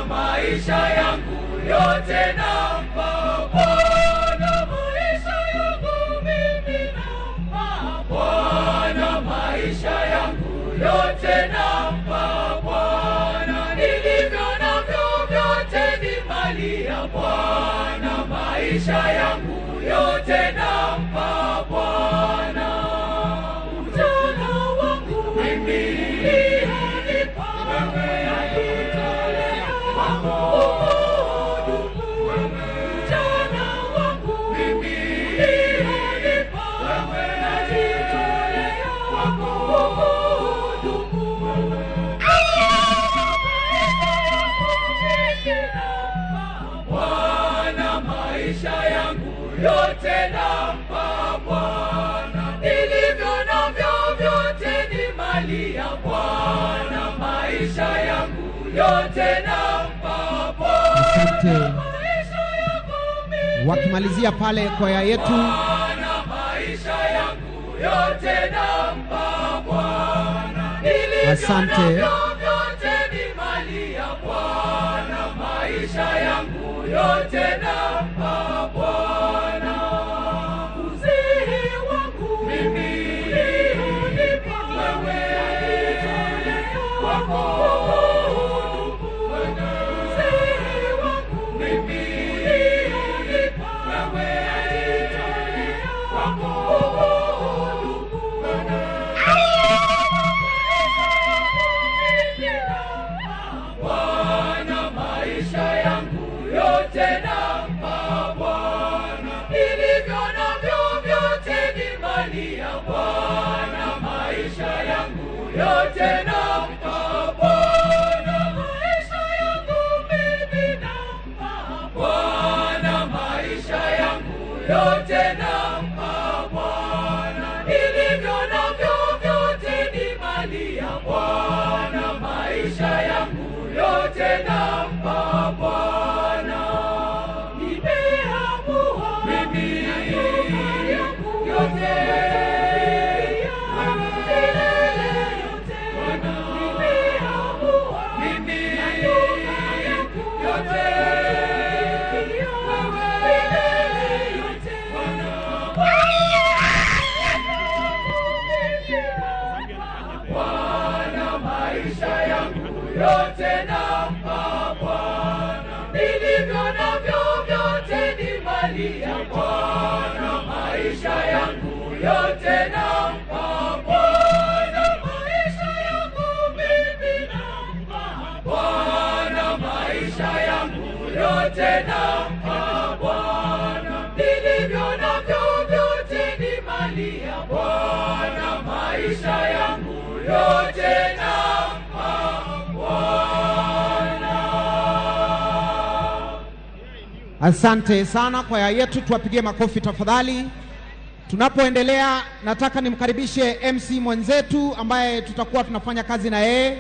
S8: Maisha yangu yote nampa Bwana, maisha yangu mimi nampa Bwana, maisha yangu yote nampa Bwana, nilivyo navyo vyote ni mali ya Bwana, maisha yangu yote nampa Bwana, ujana wangu mimi nilipa wewe yote nampa Bwana, nilivyo navyo vyote ni mali ya Bwana, maisha yangu yote nampa Bwana.
S9: Asante. Wakimalizia pale kwaya yetu,
S8: Bwana, maisha yangu yote nampa Bwana, nilivyo
S9: asante.
S8: navyo vyote ni mali ya Bwana, maisha yangu yote nampa Bwana.
S2: yote nampa Bwana. Nimeamua mimi yote yote nampa Bwana, nilivyo navyo vyote ni mali ya Bwana. Maisha yangu yote nampa Bwana, maisha yangu mimi nampa Bwana, maisha yangu yote nampa Bwana, nilivyo navyo vyote ni mali ya Bwana. Maisha yangu yote nampa
S9: Asante sana kwaya yetu, tuwapigie makofi tafadhali. Tunapoendelea, nataka nimkaribishe MC mwenzetu ambaye tutakuwa tunafanya kazi na yeye.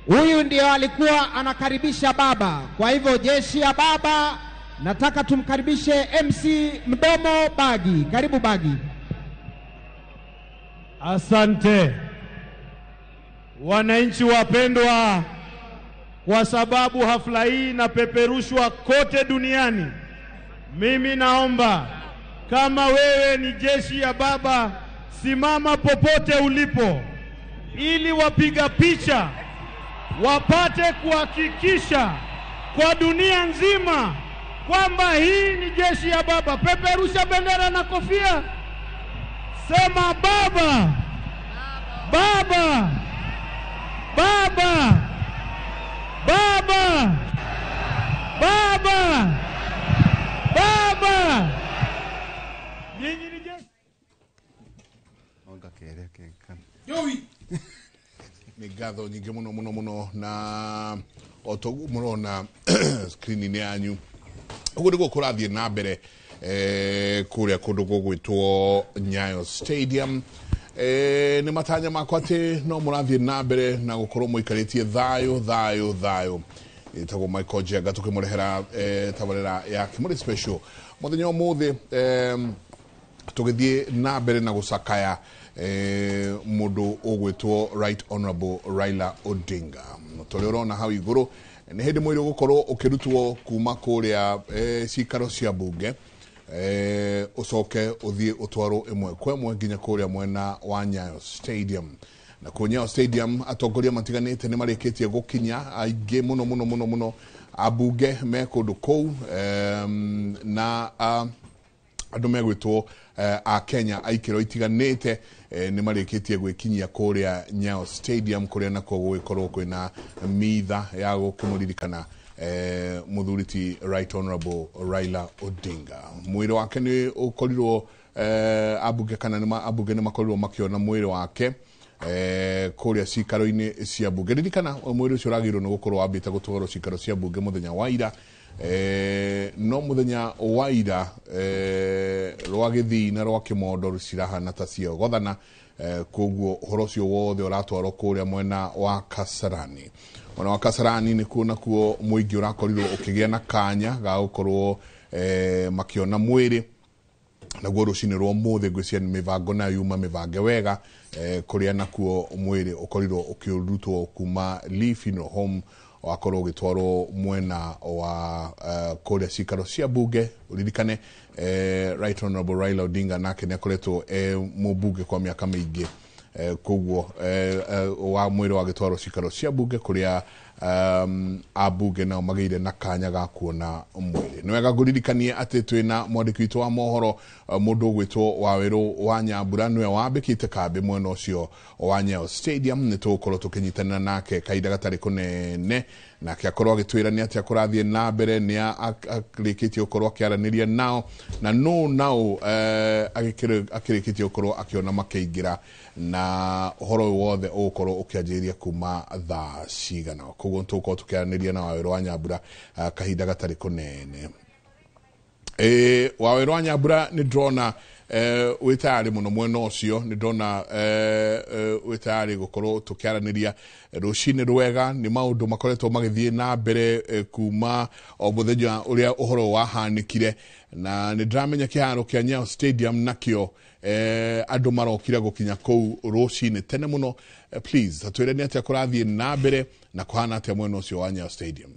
S9: Huyu ndio alikuwa anakaribisha baba. Kwa hivyo jeshi ya baba, nataka tumkaribishe MC Mdomo Bagi. Karibu Bagi.
S10: Asante wananchi wapendwa, kwa sababu hafla hii inapeperushwa kote duniani. Mimi naomba kama wewe ni jeshi ya baba, simama popote ulipo, ili wapiga picha wapate kuhakikisha kwa dunia nzima kwamba hii ni jeshi ya baba. Peperusha bendera na kofia, sema baba, baba, baba, baba, baba, baba. Nyinyi ni jeshi.
S11: Onga kereke kan. Yoi. Migatho nyingi muno na otogu murona screen yanyu. Ugu ndiko kurathie na mbere kuria kundu gugwitwo Nyayo Stadium. Ni matanya makwa ati no murathie na mbere na gukorwo muikaritie thayo. Itago Michael Jega tukimurehera tabarera ya kimuri special muthenya umuthi tugithie na mbere na gusakaya mundu ugwitwo Right Honorable Raila Odinga. Tuli urona hau iguru ni hindi mwiri gukorwo ukirutwo kuma kuria cikaro cia bunge ucoke uthie utwaro imwe kwa imwe nginya kuria mwena wa Nyayo Stadium. Na kwa Nyayo Stadium atongoria matiganite ni marikitie gukinya aingi muno abunge me kundu kou na andu megwitwo a Kenya aikiro itiganite ni marikitie gwikinyia kuria Nyayo Stadium kuria nako gwikorwo kwina mitha ya gukumuririkana muthuriti Right Honorable Raila Odinga. Mwiri wake ni ukorirwo abunge kana ni abunge ni makorirwo makiona mwiri wake kuria cikaro-ini cia bunge. Ririkana mwiri ucio uragirwo ni gukorwo wambite gutwarwo cikaro cia bunge muthenya wa ira. No muthenya wa ira rwa Githii na rwa Kimondo rucirahana ta cio gothana, koguo horo cio wothe uratwarwo kuria mwena wa Kasarani. Mwena wa Kasarani ni kuona kuo muingi urakorirwo ukigia na kanya ga gukorwo makiona mwiri na guo rucini rwa muthi ngwiciria ni mivango na yuma mivange wega kuria nakuo mwiri ukorirwo ukirutwo kuma Lee Funeral Home wakorwo gitwarwo mwena wa kuria cikaro cia bunge. Uririkane Right Honorable Raila Odinga nake ni akoretwo mubunge kwa miaka mingi, koguo wa mwiri wa gitwarwo cikaro cia bunge kuria abunge nao magire na kanya ga kuona mwiri. Ni wega nguririkanie ati twina mwandiki witu wa mohoro mundu gwitwo Waweru wa Nyambura niwe wambikite kambi mwena ucio wa Nyayo Stadium. Ni tukorwo tukinyitana nake kaida gatari kunene nake akorwo agitwira ni ati akurathie na mbere ni akirikitie ukorwo akiaraniria nao na no nao akirikitie ukorwo akiona makeingira na horo wothe ukorwo ukianjiria kuma thaa cigana. Koguo tukorwo tukiaraniria na Waweru wa Nyambura kahinda gatari kunene. Waweru wa Nyambura ni drona witari muno mwena ucio ni ndona witari gukorwo tukiaraniria rucini rwega ni maundu makoretwo magithie na mbere kuma o muthenya uria uhoro wahanikire na ni ndramenya kiharo kia Nyayo Stadium nakio andu marokira gukinya kou rucini tene muno. Please tatwireni atia kurathie na mbere na kuhana atia mwena ucio wa Nyayo Stadium.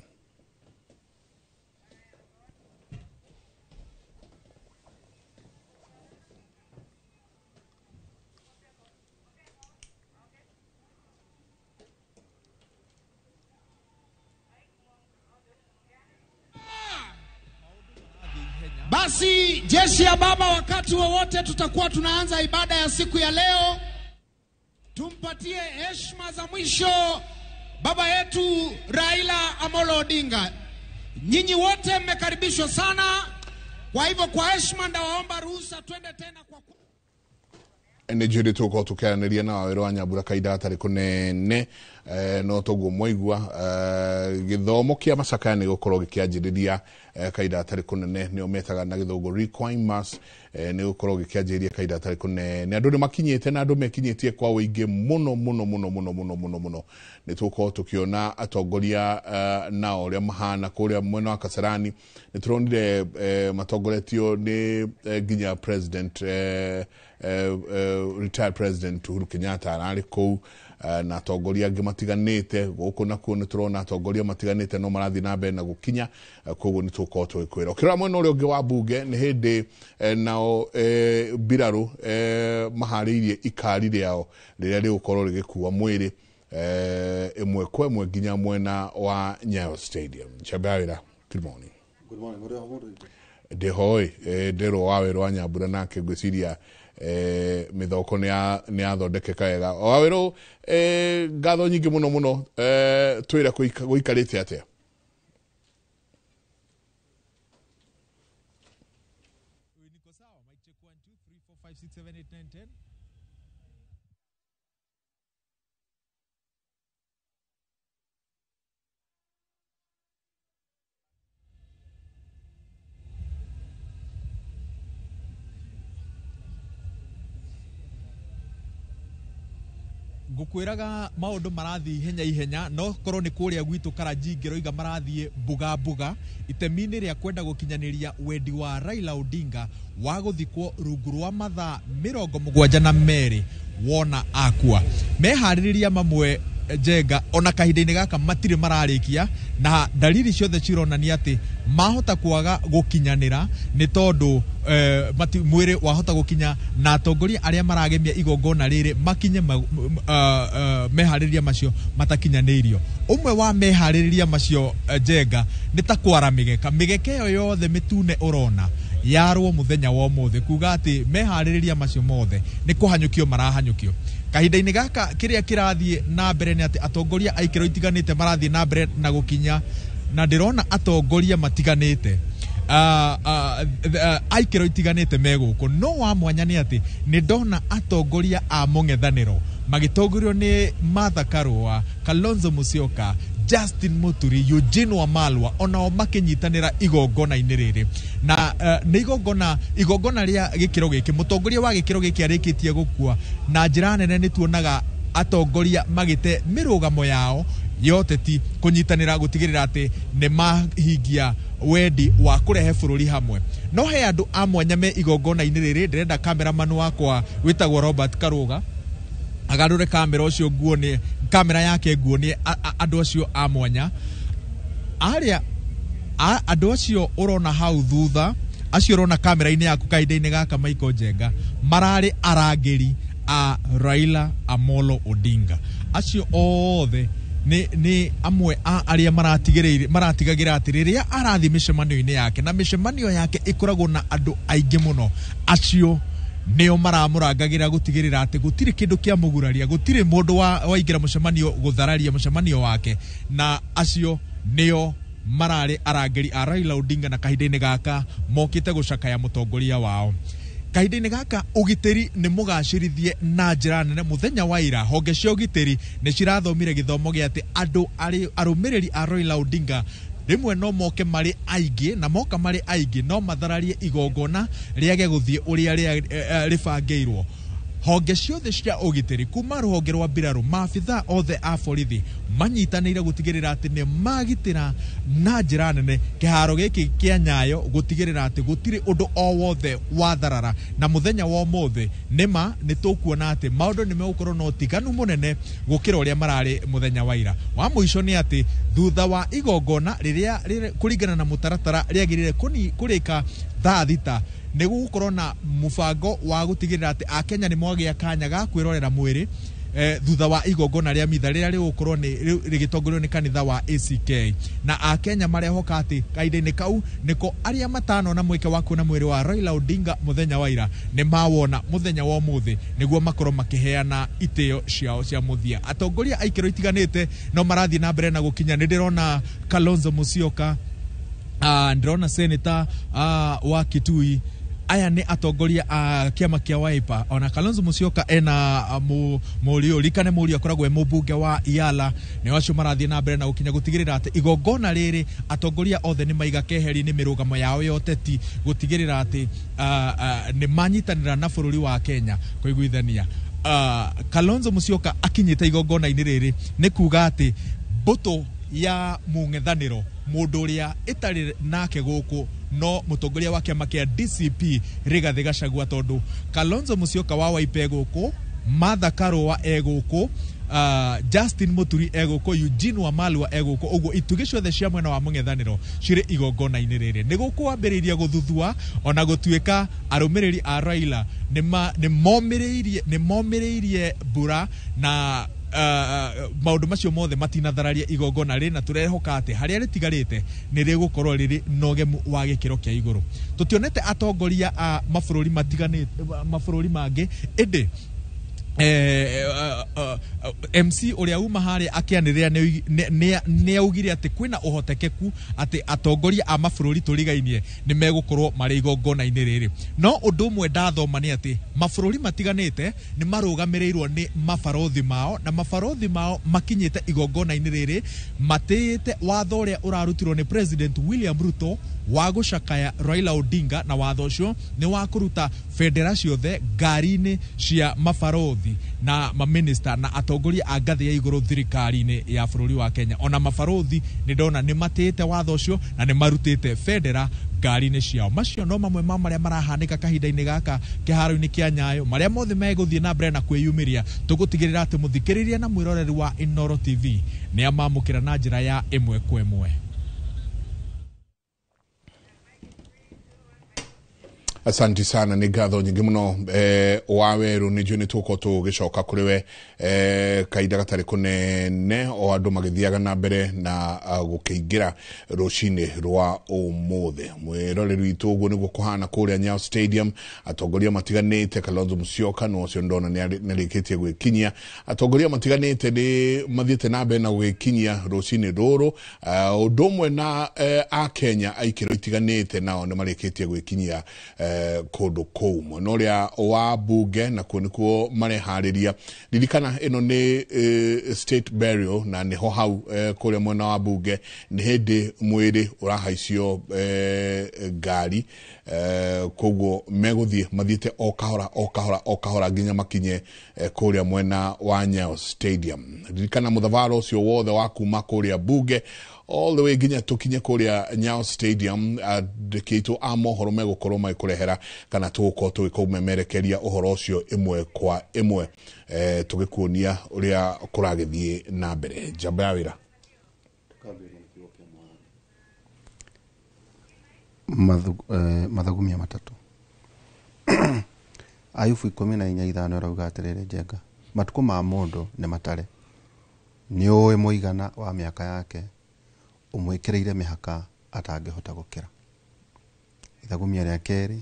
S9: Basi jeshi ya baba, wakati wowote tutakuwa tunaanza ibada ya siku ya leo, tumpatie heshima za mwisho baba yetu Raila Amolo Odinga. Nyinyi wote mmekaribishwa sana. Kwa hivyo kwa heshima ndawaomba ruhusa twende tena kwa
S11: ene jiri tuko tukiaraniria na Waweru wa Nyambura kaida atari kunene no toguo moigua githomo kia macakaya gukorwo gikianjiriria kaida atari kunene ni ometaga na githogo Requiem Mass ni gukorwo gikianjiriria kaida atari kunene andu ni makinyite na andu mekinyitie kwa wingi muno ni tuko tukiona atongoria na uria mahana kuria mwena wa Kasarani ni turonire matongoretio ni ginya president retired president Uhuru Kenyatta arari kou na atongoria angi matiganite guku nakuo ni turona atongoria matiganite no marathi na mbere na gukinya koguo ni tuko twikwira ukira mwena uria ungi wa bunge ni hindi nao biraru mahariirie ikari riao riria rigukorwo rigikuwa mwiri imwe kwa imwe nginya mwena wa Nyayo Stadium. Chabawira, good morning.
S12: Good morning.
S11: Ndehoi ndero Waweru wa Nyambura nake ngwiciria mithoko ni athondekeka wega. Waweru ngatho nyingi muno twira guikarite atia?
S10: Niko sawa, mic check 1 2 3 4 5 6 7 8 9 10. Ngukwiraga maundu marathi ihenya no korwo ni kuria gwitu Karaji ngiroiga marathie mbuga itemini ria kwenda gukinyaniria wendi wa Raila Odinga wa guthikwo rungu rwa mathaa 72 wona akua mehaririria mamwe Jenga ona kahinda-ini gaka matire mararikia na dalili ciothe cironania ati mahota kuaga gukinyanira ni tondu mwiri wahota gukinya na atongoria aria maragemia igongona riri makinye mehaririria macio matakinyanirio. Umwe wa mehaririria macio Jenga ni ta kwara migeke yo yothe mitune urona yarwo muthenya wa mothe kuga ati mehaririria macio mothe ni kuhanyukio marahanyukio. Kahinda-ini gaka kiria kirathie na mbere ni ati atongoria aikiro itiganite marathie na mbere na gukinya na ndirona atongoria matiganite aikiro itiganite meguko no wa mwanya ni ati ni ndona atongoria a mung'ethaniro magitongorio ni Martha Karua, Kalonzo Musyoka, Justin Muturi, Eugene Wamalwa onao makinyitanira igongona-ini riri na ni igongona ria gikiro giki mutongoria wa gikiro giki arikitie gukua na njira nene ni tuonaga atongoria magite mirugamo yao yoteti kunyitanira gutigirira ati ni mahingia wendi wa kurehe bururi hamwe no he andu a mwanya me igongona-ini riri ndirenda cameraman wakwa witagwo Robert Karuga agarure kamera ucio nguoni kamera yake nguoni andu acio a mwanya aria andu acio urona hau thutha acio urona kamera-ini yaku kahinda-ini gaka Michael Jenga marari arangeri a Raila Amolo Odinga acio othe ni amwe a aria maratigagira ati riria arathi micemanio-ini yake na micemanio yake ikoragwo na andu aingi muno acio neo maramuragagira gutigirira ati gutire kindu kia muguraria gutire mundu waingira mucemanio guthararia mucemanio wake na acio neo marari arangeri a Raila Odinga na kahinda-ini gaka mokite gucakaya mutongoria wao. Kahinda-ini gaka ugiteri ni mugacirithie na njira nene muthenya wa ira honge cia ugiteri ni cirathomire githomo gia ati andu arumiriri a Raila Odinga rimwe no moke mari aingĩ na moka mari aingĩ no mathararie igongona rĩage gũthiĩ ũrĩa rĩbangĩirwo. Honge ciothe cia ũgitĩri kuma rũhonge rwa mbirarũ maabitha othe a borithi manyitanĩire gũtigĩrĩra atĩ nĩ magitĩra na njĩra nene kĩharo gĩkĩ kĩa Nyayo, gũtigĩrĩra atĩ gũtirĩ ũndũ o wothe wa tharara. Na mũthenya wa ũmũthĩ nĩma nĩ tũkuona atĩ maũndũ nĩ megũkorwo na ũtiganu mũnene gũkĩra ũrĩa mararĩ mũthenya wa ira. Wa mũico nĩ atĩ thutha wa igongona rĩrĩa kũringana na mũtaratara rĩagĩrĩire kũrĩka thaa thita nĩ gũkorwo na mũbango wa gũtigĩrĩra atĩ Akenya nĩ mwagĩa kanya ga kwĩrorera mwĩrĩ thutha wa igongona rĩa mitha rĩrĩa rĩgũkorwo rĩgĩtongorio nĩ kanitha wa ACK. Na Akenya marehoka atĩ kahinda-inĩ kau nĩko arĩa matano na mweke wa kuona mwĩrĩ wa Raila Odinga mũthenya wa ira nĩ mawona mũthenya wa ũmũthĩ nĩguo makorwo makĩheana itĩo ciao cia mũthia. Atongoria a ikĩro itiganĩte no marathiĩ na mbere na gũkinya. Nĩ ndĩrona Kalonzo Musyoka, ndĩrona Senator wa Kitui. Aya nĩ atongoria a kiama kia Wiper. Ona Kalonzo Musyoka ena mũriũ Likane Mũriũ akoragwo mũmbunge wa Iala. Nĩ wacio marathiĩ na mbere na gũkinya gũtigĩrĩra atĩ igongona rĩrĩ atongoria othe nĩ maiga keheri nĩ mĩrũgamo yao ya ũteti gũtigĩrĩra atĩ nĩ manyitanĩra na bũrũri wa Kenya kũiguithania. Kalonzo Musyoka akinyĩte igongona-inĩ rĩrĩ nĩ kuga atĩ mbũtũ ya mũng'ethanĩro mũndũ ũrĩa ĩtarĩ nake gũkũ no mũtongoria wa kĩama kĩa DCP Rigathĩ Gachagua, tondũ Kalonzo Musyoka wa Wiper gũkũ, Martha Karũa gũkũ, Justin Muturi gũkũ, Eugene Wamalwa gũkũ. Ũguo itugĩ ciothe cia mwena wa mũng'ethanĩro cirĩ igongona-inĩ rĩrĩ. Nĩ gũkwambĩrĩria gũthuthua ona gũtuĩka arũmĩrĩri a Raila nĩ momĩrĩirie mbura na maũndũ macio mothe matinathararia igongona rĩ, na tũrehoka atĩ harĩa rĩtigarĩte nĩ rĩgũkorwo rĩrĩ nogemu wa gĩkĩro kĩa igũrũ. Tũtionete atongoria a mabũrũri matiganĩte, mabũrũri mangĩ, ĩndĩ MC ũrĩa uma harĩa akĩanĩrĩra nĩ augire atĩ kwĩna ũhotekeku atĩ atongoria a mabũrũri tũrigainie nĩ megũkorwo marĩ igongona-inĩ rĩrĩ. No ũndũ ũmwe ndathoma nĩ atĩ mabũrũri matiganĩte nĩ marũgamĩrĩirwo nĩ mabarothi mao, na mabarothi mao makinyĩte igongona-inĩ rĩrĩ matĩĩte watho ũrĩa ũrarutirwo nĩ President William Ruto wa gũcakaya Raila Odinga, na watho ũcio nĩ wa kũruta bendera ciothe ngari-inĩ cia mabarothi na maminista na atongoria a ngathĩ ya igũrũ thirikari-inĩ ya bũrũri wa Kenya. Ona mabarothi nĩ ndona nĩ matĩĩte watho ũcio na nĩ marutĩte bendera ngari-inĩ ciao. Macio no mamwe ma marĩa marahanĩka kahinda-inĩ gaka kĩharo-inĩ kĩa Nyayo, marĩa mothe megũthiĩ na mbere na kwĩyumĩria. Tũgũtigĩrĩra atĩ mũthikĩrĩria na mwĩroreri wa Inooro TV nĩ amamũkĩra na njĩra ya ĩmwe kwa ĩmwe.
S11: Asanti sana, nĩ ngatho nyingĩ mũno waweru nĩ njũĩ nĩ tũgũkorwo tũgĩcoka kũrĩ we kahinda gatarĩ kũnene o andũ magĩthiaga na mbere na gũkĩingĩra rũcinĩ rwa ũmũthĩ. Mwĩroreri witũ ũguo nĩguo kũhana kũrĩa Nyayo Stadium. Atongoria matiganĩte, Kalonzo Musyoka no ũcio ndona nĩarĩkĩtie gwĩkinyia. Atongoria matiganĩte nĩ mathiĩte na mbere na gwĩkinyia rũcinĩ rũrũ. Ũndũ ũmwe na Akenya a ikĩro itiganĩte nao nĩ marĩkĩtie gwĩkinyia kũndũ kũu. Mwena ũrĩa wa mbunge na kuo nĩkuo mareharĩria. Ririkana ĩno nĩ state burial na nĩho hau kũrĩa mwena wa mbunge nĩ hĩndĩ mwĩrĩ ũrahaicio ngari. Koguo megũthiĩ mathiĩte o kahora nginya makinye kũrĩa mwena wa Nyayo Stadium. Ririkana mũthabara ũcio wothe wa kuma kũrĩa mbunge all the way nginya tũkinye kũrĩa Nyayo Stadium, andĩki a mohoro megũkorwo magĩkũrehera kana tũgũkorwo tũgĩkũmemerekeria ũhoro ũcio ĩmwe kwa ĩmwe, tũgĩkuonia ũrĩa kũragĩthiĩ na mbere. Njamba ya wĩra
S12: mathagumia matatũ. Ayubu 14:5 arauga atĩrĩrĩ, Njenga, matukũ ma mũndũ nĩ matare, nĩ ũĩ mũigana wa mĩaka yake, ũmwĩkĩrĩire mĩhaka atangĩhota gũkĩra. Ithagumia rĩa kerĩ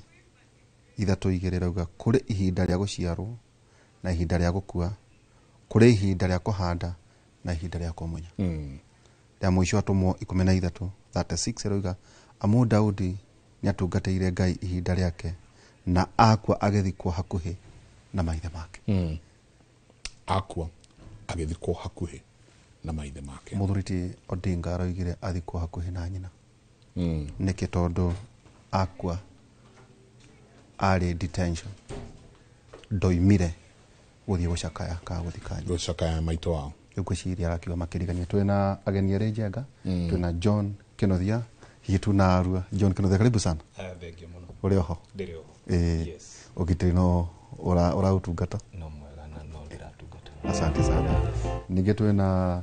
S12: 3:2 rauga kũrĩ ihinda rĩa gũciarwo na ihinda rĩa gũkua, kũrĩ ihinda rĩa kũhanda na ihinda rĩa kũmunya. Rĩa mũico atũmwo 13:36 rauga amu Daudi nĩ atungatĩire Ngai ihinda rĩake na akua agĩthikwo hakuhĩ na maithe make.
S11: Akua agĩthikwo hakuhĩ na maithe make.
S12: Muthuriti Odinga aroigire athikwo hakuhi na nyina. Niki tondu akwa ari detention ndoimire guthie gucakaya ka guthikanya
S11: gucakaya maito wao
S12: ngwiciria arakiuga makirigania twina ageni eri njega twina John Kinothia hitu na arua. John Kinothia, karibu sana.
S13: Thank you muno.
S12: Uri oho?
S13: Ndiri oho.
S12: Yes. Ugitiri no ora utungata?
S13: No mwega na no ndiratungata.
S12: Asante sana. Ninge twina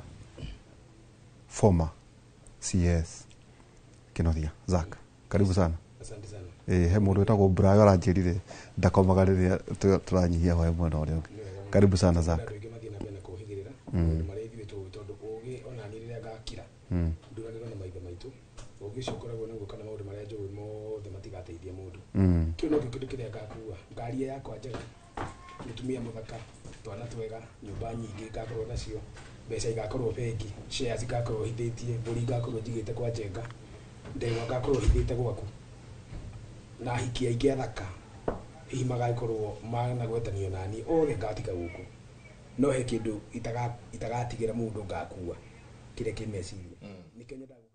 S12: former CS Kinothia Zak, karibu sana.
S13: Asante sana.
S12: He mundu wetagwo Brayo aranjirire ndakomaga riria turanyihia hwae mwena uria ungi. Karibu sana Zak.
S14: Ugicokoragwo niguo kana maundu maria njui mothe matigateithia mundu kiu no kindu kiria ngakua ngari yakwa njega mutumia muthaka twana twega nyumba nyingi ngakorwo nacio mbeca igakorwo bengi shares igakorwo hithitie mburi ngakorwo njigite kwa njenga ndegwa ngakorwo hithite gwaku na hiki aingi athaka hihi magakorwo managwetanio nani othe ngatiga guku no he kindu itagatigira mundu ngakua kiria kimeciria ni Kenya ndaguka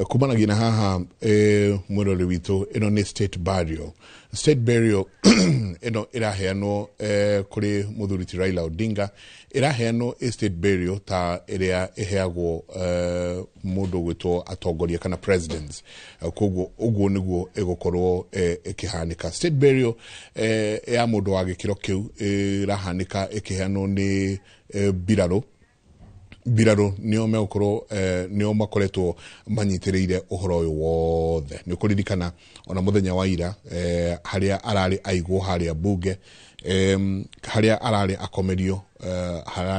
S11: kumanagia na haha mwirori witu ino ni state burial ino iraheanwo kuri muthuriti Raila Odinga iraheanwo state burial ta iria iheagwo mundu gwitwo atongoria kana presidents koguo uguo niguo igukorwo ikihanika. State burial ya mundu wa gikiro kiu irahanika ikiheanwo ni Biraro nio megukorwo nio makoretwo manyitiriire uhoro uyu wothe. Ni kuririkana ona muthenya wa ira haria arari aigwo haria bunge haria arari akomerio harari